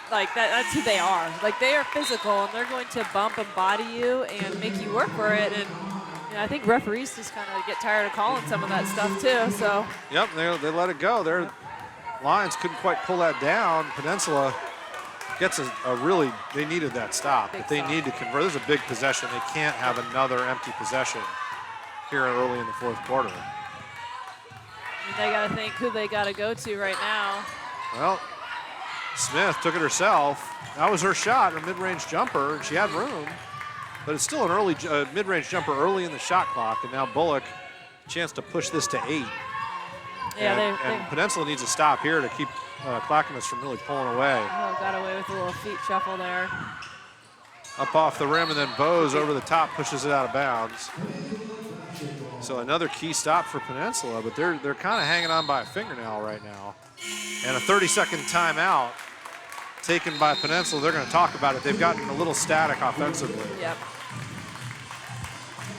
that's who they are. They are physical, and they're going to bump and body you and make you work for it. And I think referees just kind of get tired of calling some of that stuff too, so. Yep, they let it go. Their Lions couldn't quite pull that down. Peninsula gets they needed that stop, but they need to convert. This is a big possession. They can't have another empty possession here early in the fourth quarter. They got to think who they got to go to right now. Well, Smith took it herself. That was her shot, her mid-range jumper, and she had room. But it's still an early mid-range jumper early in the shot clock, and now Bullock, chance to push this to 8. Yeah, and Peninsula needs a stop here to keep Clackamas from really pulling away. Oh, got away with a little feet shuffle there. Up off the rim, and then Bose over the top pushes it out of bounds. So another key stop for Peninsula, but they're kind of hanging on by a fingernail right now. And a 30-second timeout taken by Peninsula. They're going to talk about it. They've gotten a little static offensively. Yep.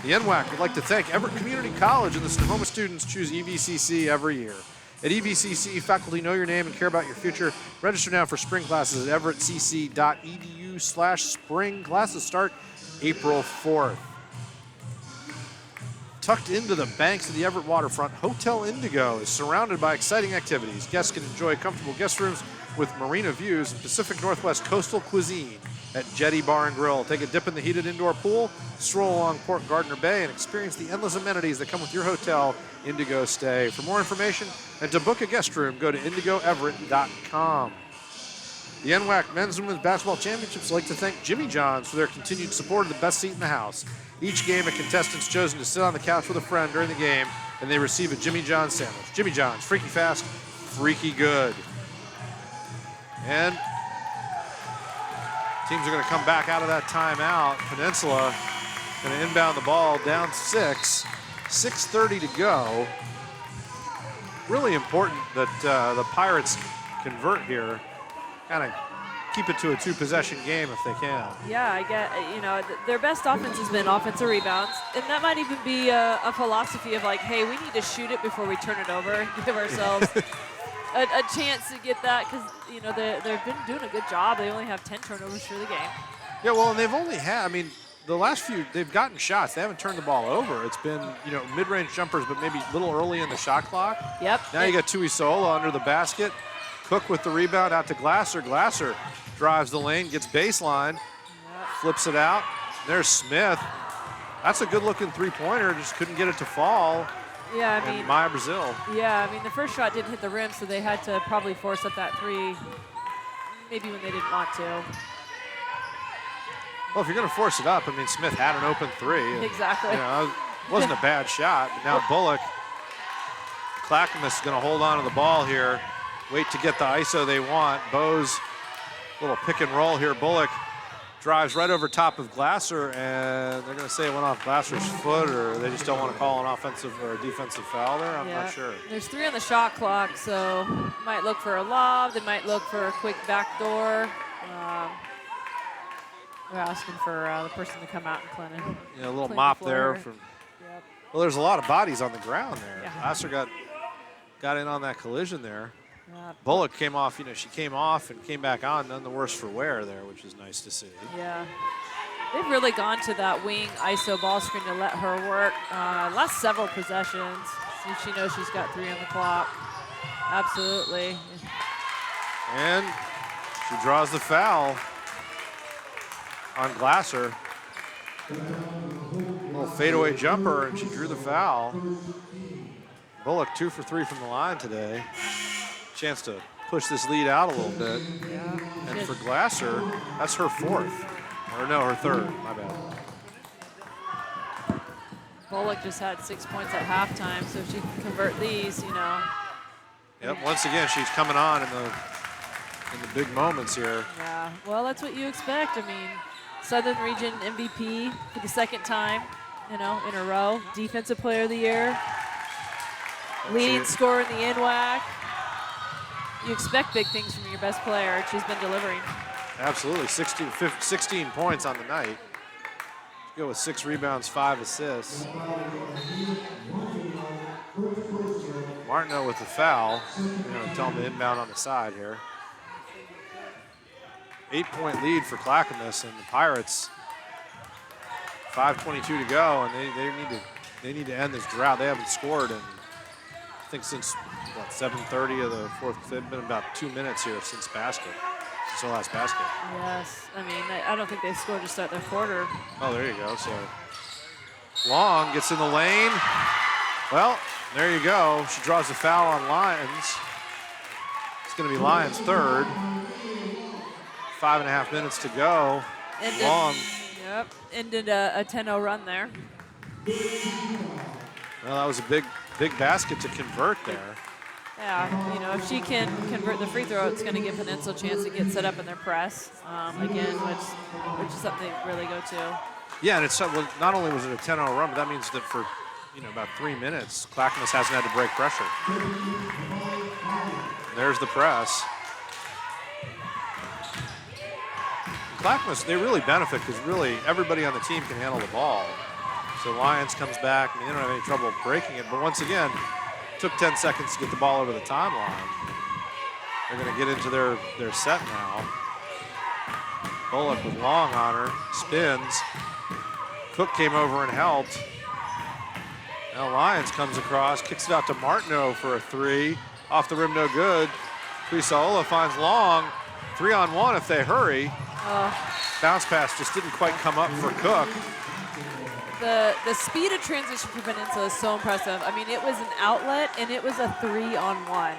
The NWAC would like to thank Everett Community College, and the Snohomish students choose EVCC every year. At EVCC, faculty know your name and care about your future. Register now for spring classes at everettcc.edu/spring. Classes start April 4th. Tucked into the banks of the Everett waterfront, Hotel Indigo is surrounded by exciting activities. Guests can enjoy comfortable guest rooms with marina views and Pacific Northwest coastal cuisine at Jetty Bar and Grill. Take a dip in the heated indoor pool, stroll along Port Gardner Bay, and experience the endless amenities that come with your Hotel Indigo stay. For more information and to book a guest room, go to indigoeverett.com. The NWAC Men's and Women's Basketball Championships would like to thank Jimmy John's for their continued support of the best seat in the house. Each game, a contestant's chosen to sit on the couch with a friend during the game, and they receive a Jimmy John's sandwich. Jimmy John's, freaky fast, freaky good. And teams are going to come back out of that timeout. Peninsula going to inbound the ball down 6. 6:30 to go. Really important that the Pirates convert here. Kind of keep it to a 2-possession game if they can. Yeah, I get, their best offense has been offensive rebounds. And that might even be a philosophy of like, hey, we need to shoot it before we turn it over, give ourselves a chance to get that, because, they've been doing a good job. They only have 10 turnovers through the game. Yeah, well, and they've only had, the last few, they've gotten shots. They haven't turned the ball over. It's been, mid-range jumpers, but maybe a little early in the shot clock. Yep. Now you got Tuisola under the basket. Cook with the rebound out to Glasser. Glasser drives the lane, gets baseline, flips it out. There's Smith. That's a good-looking three-pointer. Just couldn't get it to fall. Yeah, and Maya Brazil. Yeah, the first shot didn't hit the rim, so they had to probably force up that three, maybe when they didn't want to. Well, if you're going to force it up, Smith had an open three. Exactly. It wasn't a bad shot, but now Bullock, Clackamas is going to hold on to the ball here. Wait to get the ISO they want. Bose, little pick and roll here. Bullock drives right over top of Glasser, and they're going to say it went off Glasser's foot, or they just don't want to call an offensive or a defensive foul there. I'm not sure. There's 3 on the shot clock, so might look for a lob. They might look for a quick backdoor. They're asking for the person to come out and clean it. Yeah, a little mop there. Well, there's a lot of bodies on the ground there. Yeah. Glasser got in on that collision there. Bullock came off, she came off and came back on, none the worse for wear there, which is nice to see. Yeah. They've really gone to that wing ISO ball screen to let her work. Last several possessions. See, she knows she's got 3 on the clock. Absolutely. And she draws the foul on Glasser. A little fadeaway jumper, and she drew the foul. Bullock 2 for 3 from the line today. Chance to push this lead out a little bit. Yeah. And for Glasser, that's her 4th. Or no, her 3rd, my bad. Bullock just had 6 points at halftime, so if she can convert these, Yep, once again, she's coming on in the big moments here. Yeah, well, that's what you expect. Southern Region MVP for the 2nd time, in a row. Defensive Player of the Year. Leading scorer in the NWAC. You expect big things from your best player. She's been delivering. Absolutely, 16 points on the night. She go with 6 rebounds, 5 assists. Martineau with the foul. Tell him to inbound on the side here. 8-point lead for Clackamas, and the Pirates. 5:22 to go, and they need to end this drought. They haven't scored in, I think, since 7:30 of the 4th. They've been about 2 minutes here since the last basket. Yes, I don't think they scored to start their quarter. Oh, there you go. So Long gets in the lane. Well, there you go. She draws the foul on Lyons. It's going to be Lyons' 3rd. 5.5 minutes to go. Long. Yep, ended a 10-0 run there. Well, that was a big basket to convert there. Yeah, if she can convert the free throw, it's going to give Peninsula a chance to get set up in their press again, which is something they really go to. Yeah, and it's not only was it a 10-0 run, but that means that for about 3 minutes, Clackamas hasn't had to break pressure. There's the press. Clackamas, they really benefit because really everybody on the team can handle the ball. So Lyons comes back, they don't have any trouble breaking it, but once again, took 10 seconds to get the ball over the timeline. They're going to get into their set now. Bullock with long on her, spins. Cook came over and helped. Now Lyons comes across, kicks it out to Martineau for a 3. Off the rim, no good. Tuisaola finds long. 3-on-1 if they hurry. Bounce pass just didn't quite come up for Cook. The speed of transition for Peninsula is so impressive. I mean, it was an outlet and it was a 3-on-1.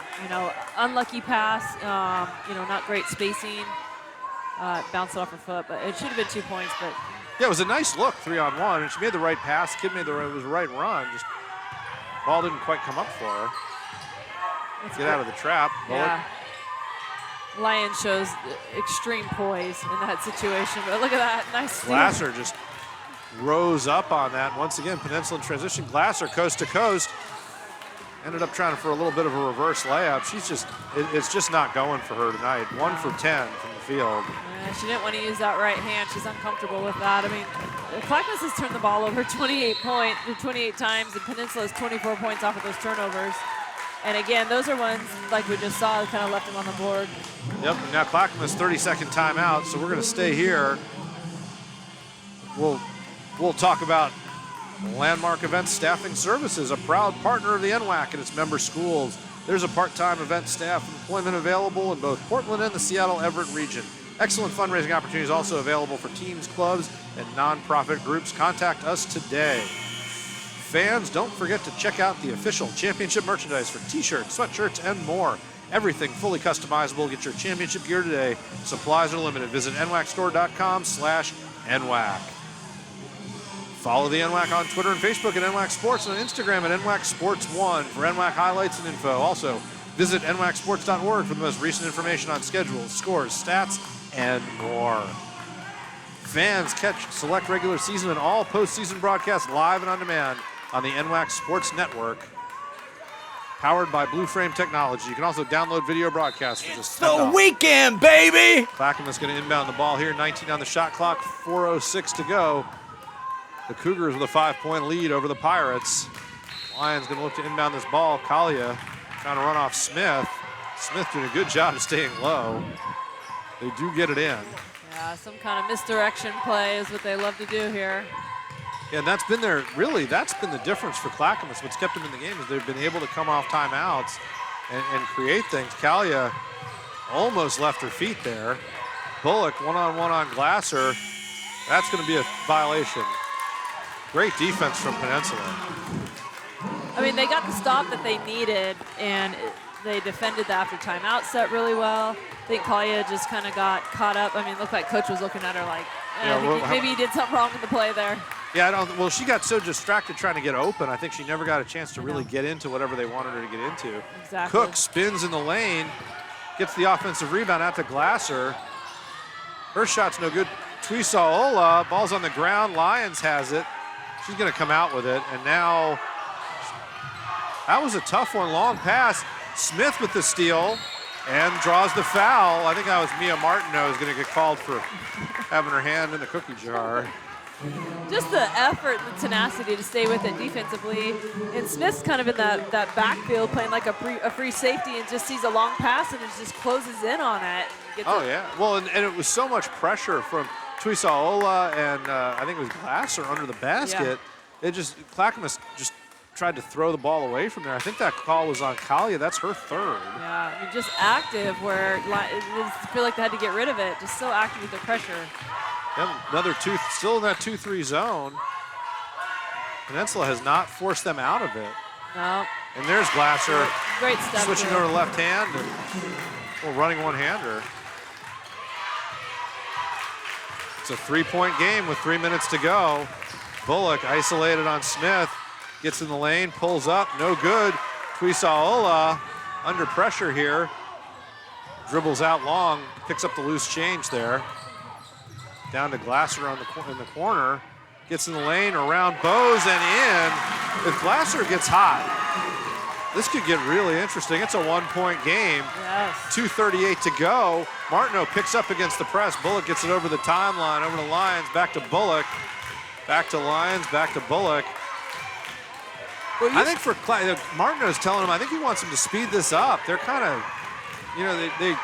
Unlucky pass. Not great spacing. Bounced off her foot, but it should have been 2 points. But yeah, it was a nice look, 3-on-1, and she made the right pass. Kid made it was the right run. Just ball didn't quite come up for her. Let's get out of the trap. Yeah. Lyon shows extreme poise in that situation, but look at that, nice steal. Glasser just rose up on that. Once again, Peninsula in transition. Glasser coast to coast. Ended up trying for a little bit of a reverse layup. It's just not going for her tonight. 1 for 10 from the field. Yeah, she didn't want to use that right hand. She's uncomfortable with that. I mean, Clackamas has turned the ball over 28 times, and Peninsula has 24 points off of those turnovers. And again, those are ones, like we just saw, that kind of left them on the board. Yep, and now Clackamas 30-second timeout, so we're going to stay here. We'll talk about Landmark Event Staffing Services, a proud partner of the NWAC and its member schools. There's a part-time event staff employment available in both Portland and the Seattle-Everett region. Excellent fundraising opportunities also available for teams, clubs, and nonprofit groups. Contact us today. Fans, don't forget to check out the official championship merchandise for t-shirts, sweatshirts, and more. Everything fully customizable. Get your championship gear today. Supplies are limited. Visit nwacstore.com/NWAC. Follow the NWAC on Twitter and Facebook at NWAC Sports, and on Instagram at NWAC Sports 1 for NWAC highlights and info. Also, visit nwacsports.org for the most recent information on schedules, scores, stats, and more. Fans, catch select regular season and all postseason broadcasts live and on demand on the NWAC Sports Network, powered by Blue Frame Technology. You can also download video broadcasts for just $10. The weekend, baby! Clackamas going to inbound the ball here. 19 on the shot clock, 4:06 to go. The Cougars with a 5-point lead over the Pirates. Lions going to look to inbound this ball. Kalia trying to run off Smith. Smith doing a good job of staying low. They do get it in. Yeah, some kind of misdirection play is what they love to do here. Yeah, and that's been the difference for Clackamas. What's kept them in the game is they've been able to come off timeouts and create things. Kalia almost left her feet there. Bullock one-on-one on Glasser. That's going to be a violation. Great defense from Peninsula. I mean, they got the stop that they needed, and they defended the after timeout set really well. I think Kalia just kind of got caught up. I mean, it looked like Coach was looking at her like, maybe he did something wrong with the play there. Yeah, well, she got so distracted trying to get open, I think she never got a chance to really get into whatever they wanted her to get into. Exactly. Cook spins in the lane, gets the offensive rebound out to Glasser. Her shot's no good. Tuisaola, ball's on the ground. Lyons has it. She's going to come out with it, and now that was a tough one, long pass. Smith with the steal and draws the foul. I think that was Mia Martineau who's going to get called for having her hand in the cookie jar. Just the effort and the tenacity to stay with it defensively. And Smith's kind of in that backfield playing like a free safety and just sees a long pass and it just closes in on it. Yeah. Well, and it was so much pressure from Tuisaola and I think it was Glasser under the basket. Yeah. Clackamas just tried to throw the ball away from there. I think that call was on Kalia. That's her third. Yeah, I mean, just active where I feel like they had to get rid of it. Just so active with the pressure. Yep, still in that 2-3 zone. Peninsula has not forced them out of it. No. And there's Glasser. Great step. Switching over to left hand and running one-hander. It's a 3-point game with 3 minutes to go. Bullock isolated on Smith. Gets in the lane, pulls up, no good. Tuisaola under pressure here. Dribbles out long, picks up the loose change there. Down to Glasser in the corner. Gets in the lane, around Bose and in. If Glasser gets hot, this could get really interesting. It's a 1-point game. Yes. 2:38 to go. Martineau picks up against the press. Bullock gets it over the timeline, over to Lyons, back to Bullock. Back to Lyons, back to Bullock. Well, I think for Martineau's telling him, I think he wants him to speed this up. They're kind of,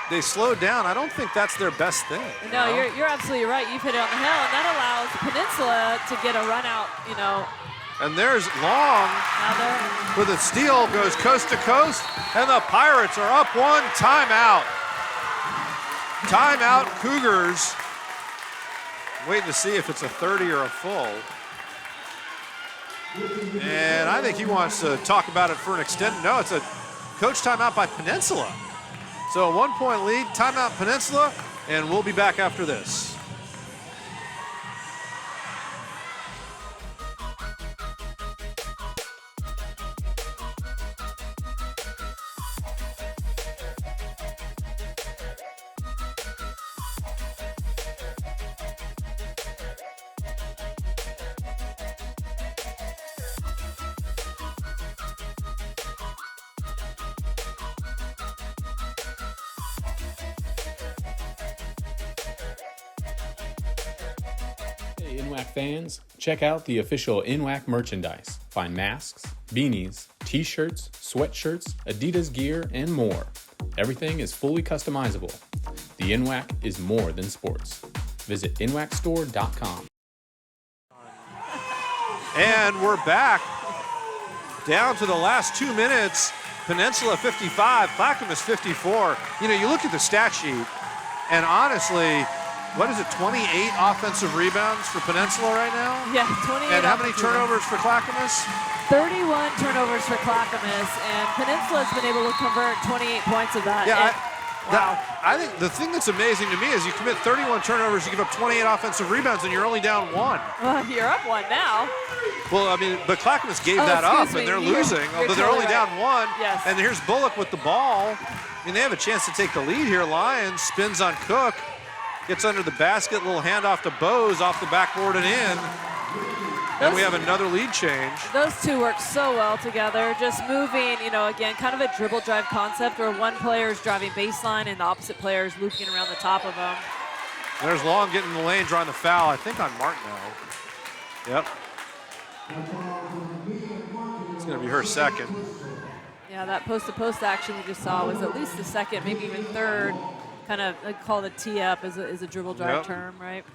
they slowed down. I don't think that's their best thing. No, you're absolutely right. You've hit it on the hill, and that allows Peninsula to get a run out, And there's Long with a steal, goes coast to coast, and the Pirates are up one. Timeout. Timeout, Cougars. Waiting to see if it's a 30 or a full. And I think he wants to talk about it for an extended. No, it's a coach timeout by Peninsula. So a 1-point lead, timeout Peninsula, and we'll be back after this. NWAC fans, check out the official NWAC merchandise. Find masks, beanies, t-shirts, sweatshirts, Adidas gear, and more. Everything is fully customizable. The NWAC is more than sports. Visit nwacstore.com. And we're back down to the last 2 minutes. Peninsula 55, Clackamas 54. You look at the stat sheet, and honestly, what is it, 28 offensive rebounds for Peninsula right now? Yeah, 28. And how many turnovers for Clackamas? 31 turnovers for Clackamas, and Peninsula's been able to convert 28 points of that. Yeah, wow. I think the thing that's amazing to me is you commit 31 turnovers, you give up 28 offensive rebounds, and you're only down one. Well, you're up one now. Well, but Clackamas gave that up, and they're losing, although they're only down one. Yes. And here's Bullock with the ball. They have a chance to take the lead here. Lyons spins on Cook. Gets under the basket, little handoff to Bose off the backboard and in. And we have another lead change. Those two work so well together, just moving, again, kind of a dribble drive concept where one player is driving baseline and the opposite player is looping around the top of them. There's Long getting in the lane, drawing the foul, I think on Martineau. Yep. It's going to be her second. Yeah, that post-to-post action we just saw was at least the second, maybe even third. Kind of call the tee-up is a dribble drive term, right?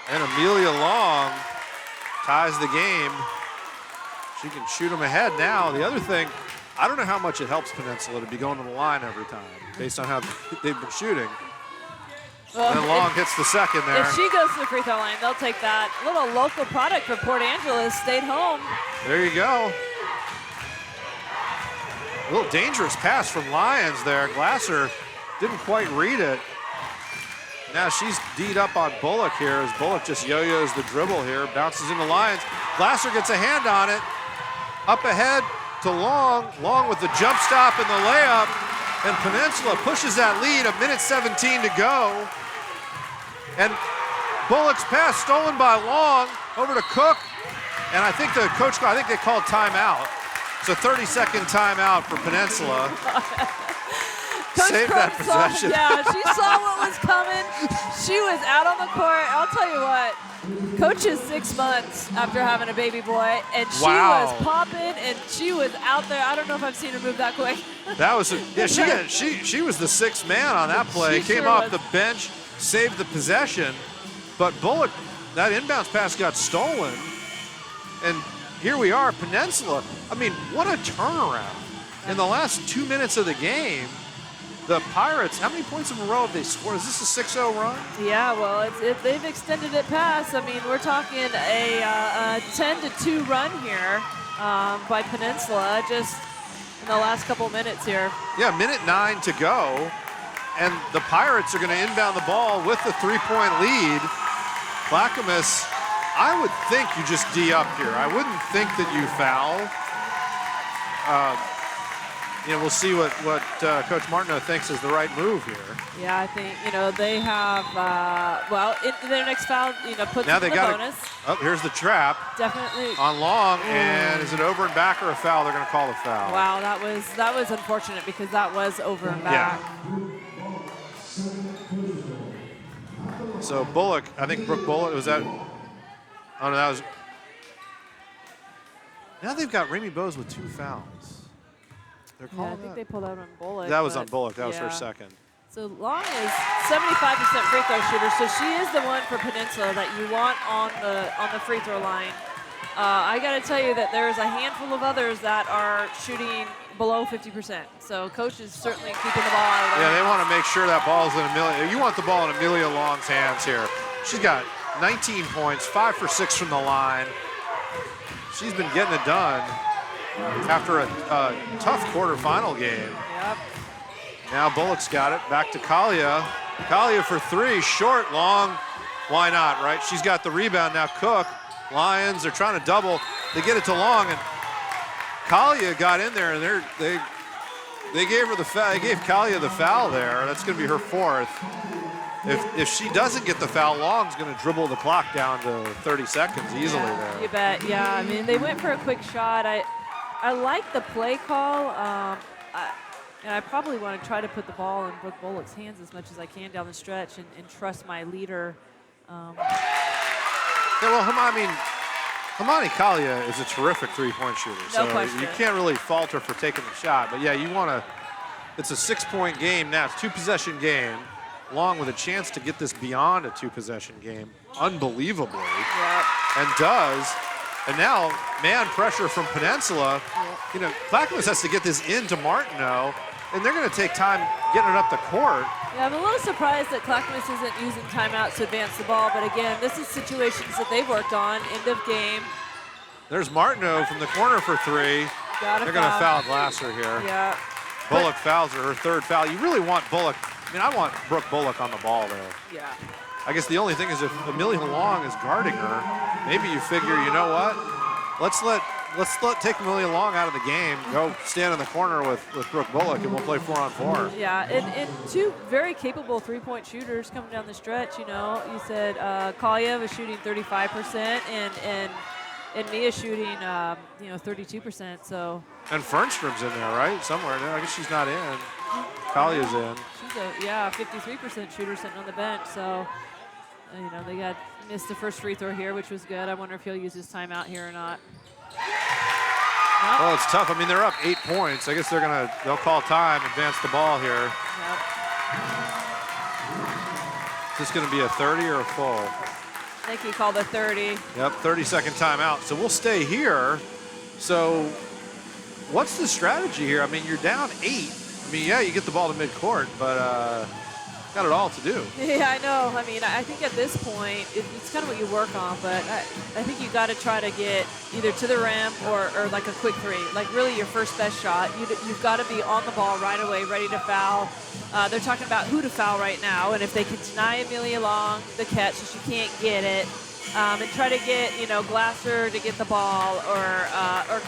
And Amelia Long ties the game. She can shoot them ahead now. The other thing, I don't know how much it helps Peninsula to be going to the line every time, based on how they've been shooting. Well, and Long hits the second there. If she goes to the free throw line, they'll take that. A little local product from Port Angeles stayed home. There you go. A little dangerous pass from Lyons there. Glasser didn't quite read it. Now she's D'd up on Bullock here as Bullock just yo-yos the dribble here, bounces into Lyons. Glasser gets a hand on it. Up ahead to Long. Long with the jump stop and the layup. And Peninsula pushes that lead, 1:17 to go. And Bullock's pass stolen by Long over to Cook. And I think the coach, they called timeout. It's a 30-second timeout for Peninsula. Save that possession. She saw what was coming. She was out on the court. I'll tell you what, Coach is 6 months after having a baby boy, and she was popping, and she was out there. I don't know if I've seen her move that quick. That was, she was the sixth man on that play. Came off the bench, saved the possession, but Bullock, that inbounds pass got stolen, and here we are, Peninsula. What a turnaround. In the last 2 minutes of the game, the Pirates, how many points in a row have they scored? Is this a 6-0 run? Yeah, well, they've extended it past. We're talking a 10-2 run here by Peninsula just in the last couple minutes here. Yeah, 1:09 to go. And the Pirates are going to inbound the ball with the 3-point lead. Clackamas, I would think you just D up here. I wouldn't think that you foul. we'll see what Coach Martineau thinks is the right move here. Yeah, I think, they have, their next foul, puts Now them they in the got bonus. Oh, here's the trap. Definitely. On Long, and is it over and back or a foul? They're going to call the foul. Wow, that was unfortunate because that was over and back. Yeah. So Bullock, I think Brooke Bullock, was that? Oh, no, that was. Now they've got Ramey Bowes with 2 fouls. They're calling I think they pulled out on Bullock. That was on Bullock. That was her second. So Long is 75% free throw shooter, so she is the one for Peninsula that you want on the free throw line. I got to tell you that there's a handful of others that are shooting below 50%. So Coach is certainly keeping the ball out of there. Yeah, they want to make sure that ball's in Amelia. You want the ball in Amelia Long's hands here. She's got 19 points, 5 for 6 from the line. She's been getting it done after a tough quarterfinal game. Yep. Now Bullock's got it. Back to Kalia. Kalia for 3, short, Long. Why not, right? She's got the rebound now. Cook, Lions, they're trying to double. They get it to Long, and Kalia got in there, and they gave her the foul. They gave Kalia the foul there. That's going to be her 4th. If she doesn't get the foul, Long's going to dribble the clock down to 30 seconds easily there. You bet. Yeah, I mean, they went for a quick shot. I like the play call. And I probably want to try to put the ball in Brooke Bullock's hands as much as I can down the stretch and trust my leader. Yeah, well, Hamani Kalia is a terrific three-point shooter. No so question. You can't really fault her for taking the shot. But, yeah, you want to – it's a 6-point game now. It's a 2-possession game. Long with a chance to get this beyond a 2-possession game, unbelievably. Yep. And does. And now, man pressure from Peninsula. Yep. Clackamas has to get this into Martineau, and they're going to take time getting it up the court. Yeah, I'm a little surprised that Clackamas isn't using timeouts to advance the ball, but again, this is situations that they've worked on, end of game. There's Martineau from the corner for 3. They're going to foul Glasser here. Yeah. Bullock fouls her 3rd foul. You really want Bullock. I want Brooke Bullock on the ball there. Yeah. I guess the only thing is if Amelia Long is guarding her, maybe you figure, you know what? Let's take Amelia Long out of the game. Go stand in the corner with Brooke Bullock, and we'll play 4-on-4. Yeah, and 2 very capable 3-point shooters coming down the stretch. You said Kalia was shooting 35%, and Mia shooting 32%. So. And Fernstrom's in there, right? Somewhere. I guess she's not in. Kalia's in. She's a 53% shooter sitting on the bench. So, they missed the first free throw here, which was good. I wonder if he'll use his timeout here or not. Nope. Well, it's tough. They're up 8 points. I guess they'll call time, advance the ball here. Yep. Is this going to be a 30 or a full? I think he called a 30. Yep, 30-second timeout. So we'll stay here. So what's the strategy here? You're down 8. Yeah, you get the ball to midcourt, but got it all to do. Yeah, I know. I think at this point, it's kind of what you work on, but I think you got to try to get either to the rim or like a quick 3, like really your first best shot. You've got to be on the ball right away, ready to foul. They're talking about who to foul right now, and if they can deny Amelia Long the catch so she can't get it, and try to get, Glasser to get the ball or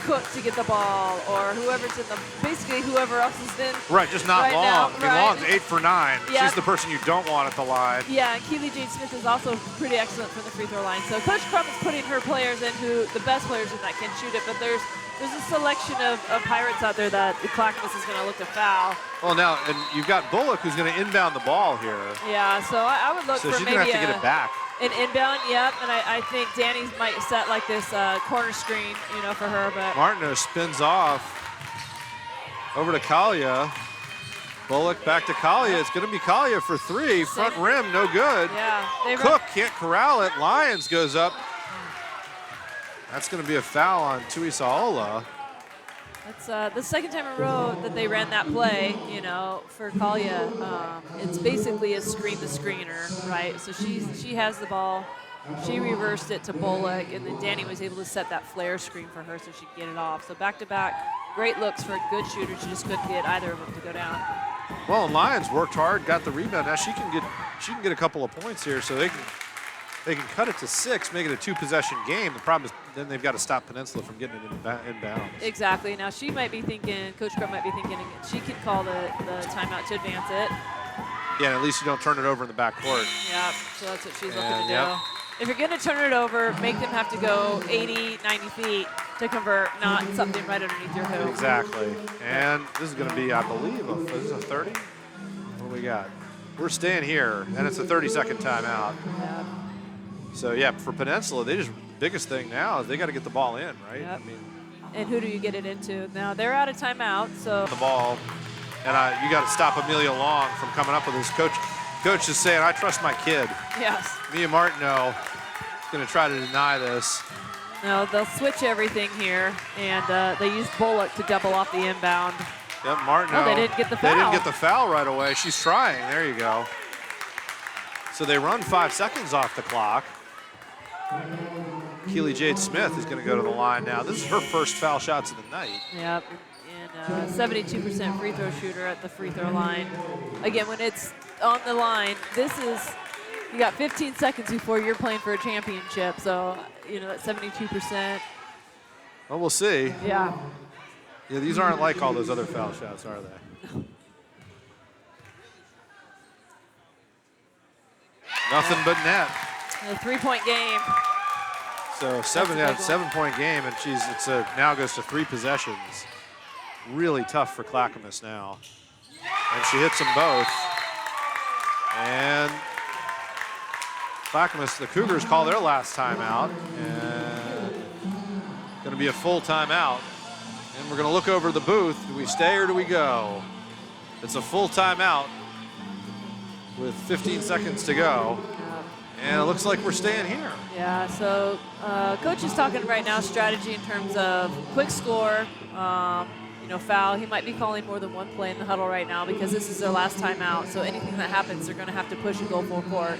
Cook to get the ball or whoever's in basically whoever else is in. Right, just not right Long. Now, Long's 8 for 9. Yeah. She's the person you don't want at the line. Yeah, and Keely Jade Smith is also pretty excellent from the free throw line. So Coach Crum is putting her players in the best players in that can shoot it, but there's a selection of Pirates out there that the Clackamas is going to look to foul. Well, now, and you've got Bullock who's going to inbound the ball here. Yeah, so I would look so for she's maybe going to have to get it back. An inbound, yep, and I think Danny might set like this corner screen, for her. But Martineau spins off over to Kalia. Bullock back to Kalia. It's going to be Kalia for 3. Front rim, no good. Yeah. Cook can't corral it. Lions goes up. That's going to be a foul on Tui Saola. That's the second time in a row that they ran that play, for Kalia. It's basically a screen the screener, right? So she has the ball. She reversed it to Bullock, and then Danny was able to set that flare screen for her so she could get it off. So back-to-back, great looks for a good shooter. She just couldn't get either of them to go down. Well, and Lions worked hard, got the rebound. Now she can get a couple of points here, so they can they can cut it to 6, make it a 2-possession game. The problem is then they've got to stop Peninsula from getting it inbounds. Exactly. Now she might be thinking, Coach Crum might be thinking she could call the timeout to advance it. Yeah, at least you don't turn it over in the backcourt. Yeah, so that's what she's looking to do. Yep. If you're going to turn it over, make them have to go 80, 90 feet to convert, not something right underneath your hoop. Exactly. And this is going to be, I believe, is this a 30? What do we got? We're staying here, and it's a 30-second timeout. Yeah. So, yeah, for Peninsula, the biggest thing now is they got to get the ball in, right? Yep. I mean, and who do you get it into? Now, they're out of timeout, so. the ball, and you got to stop Amelia Long from coming up with this. Coach is saying, I trust my kid. Yes. Mia Martineau is going to try to deny this. No, they'll switch everything here, and they use Bullock to double off the inbound. Yep, Martineau. Oh, they didn't get the foul. They didn't get the foul right away. She's trying. There you go. So they run 5 seconds off the clock. Keely Jade Smith is going to go to the line now. This is her first foul shots of the night. Yep, and 72% free throw shooter at the free throw line. Again, when it's on the line, you got 15 seconds before you're playing for a championship. So, that 72%. Well, we'll see. Yeah. Yeah, these aren't like all those other foul shots, are they? Nothing but net. A 3-point game. So 7-point game, and now goes to 3 possessions. Really tough for Clackamas now. And she hits them both. And Clackamas, the Cougars call their last timeout. And going to be a full timeout. And we're going to look over the booth. Do we stay or do we go? It's a full timeout with 15 seconds to go. And it looks like we're staying here. Yeah, so Coach is talking right now strategy in terms of quick score, foul. He might be calling more than one play in the huddle right now because this is their last timeout. So anything that happens, they're going to have to push and go full court,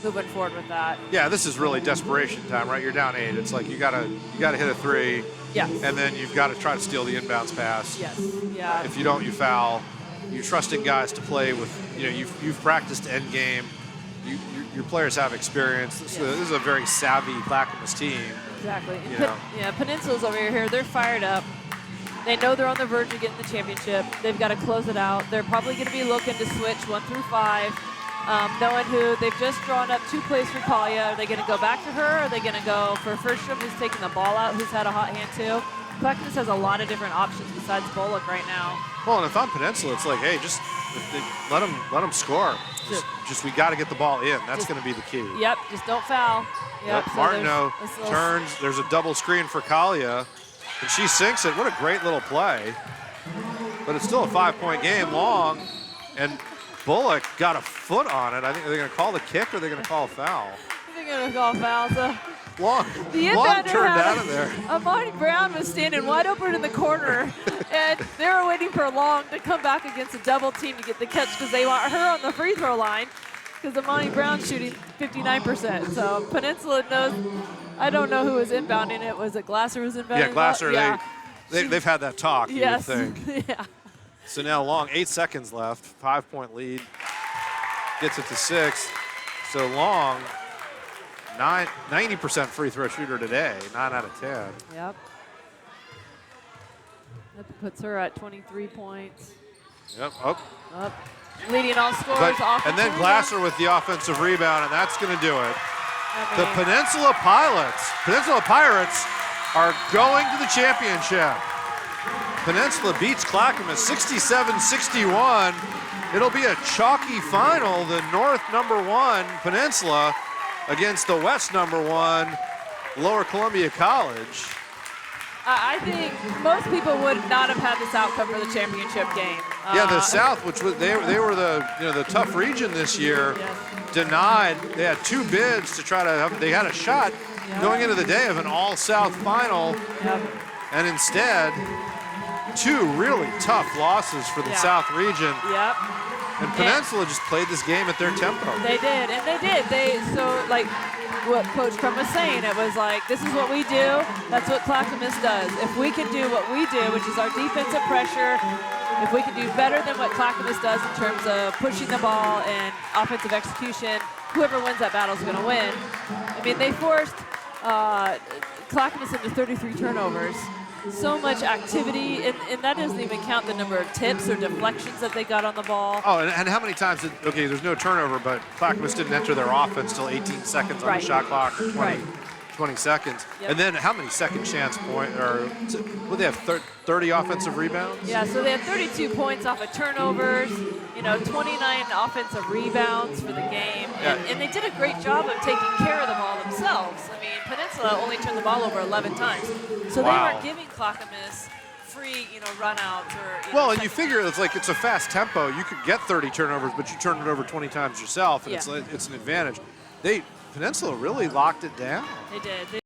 moving forward with that. Yeah, this is really desperation time, right? You're down 8. It's like you gotta hit a 3. Yes. And then you've got to try to steal the inbounds pass. Yes. Yeah. If you don't, you foul. You're trusting guys to play with. You've practiced end game. Your players have experience. This is a very savvy Clackamas team. Exactly. Peninsula's over here. They're fired up. They know they're on the verge of getting the championship. They've got to close it out. They're probably going to be looking to switch 1 through 5, knowing who they've just drawn up 2 plays for Kalia. Are they going to go back to her? Or are they going to go for Firstrom, who's taking the ball out, who's had a hot hand too? Clackamas has a lot of different options besides Bullock right now. Well, and if I'm Peninsula, it's like, hey, just let them score. Just we got to get the ball in. That's going to be the key. Yep, just don't foul. Yep, so Martineau turns. There's a double screen for Kalia, and she sinks it. What a great little play. But it's still a 5-point game long, and Bullock got a foot on it. I think they're going to call the kick or they're going to call a foul. They're going to call a foul. So Long inbounder turned out of there. Amani Brown was standing wide open in the corner, and they were waiting for Long to come back against a double team to get the catch because they want her on the free throw line because Amani Brown's shooting 59%. So Peninsula knows. I don't know who was inbounding it. Was it Glasser was inbounding? Yeah, Glasser. Yeah. They've had that talk, yes. you would think. Yeah. So now Long, 8 seconds left, 5-point lead. Gets it to 6. So Long, 90% free throw shooter today, 9 out of 10. Yep. That puts her at 23 points. Yep. Up. Leading all scorers. And then Glasser with the offensive rebound, and that's going to do it. The Peninsula Pirates are going to the championship. Peninsula beats Clackamas 67-61. It'll be a chalky final. The North #1 Peninsula against the West #1 Lower Columbia College. I think most people would not have had this outcome for the championship game. Yeah, the South, which was they were the tough region this year, denied. They had 2 bids to try to have. They had a shot going into the day of an all-South final, and instead, 2 really tough losses for the South region. Yep. And Peninsula just played this game at their tempo. They did, and they did. So like what Coach Crum was saying, it was like, this is what we do, that's what Clackamas does. If we can do what we do, which is our defensive pressure, if we can do better than what Clackamas does in terms of pushing the ball and offensive execution, whoever wins that battle is going to win. mean, they forced Clackamas into 33 turnovers. So much activity, and that doesn't even count the number of tips or deflections that they got on the ball. Oh, and how many times okay, there's no turnover, but Clackamas didn't enter their offense till 18 seconds on the shot clock, or 20 seconds. Yep. And then how many second chance would they have 30 offensive rebounds? Yeah, so they had 32 points off of turnovers, 29 offensive rebounds for the game. And they did a great job of taking care of the ball themselves. I mean, Peninsula only turned the ball over 11 times. So they weren't giving Clackamas free, runouts or. Well, and you figure it's a fast tempo. You could get 30 turnovers, but you turn it over 20 times yourself, and it's an advantage. Peninsula really locked it down. They did.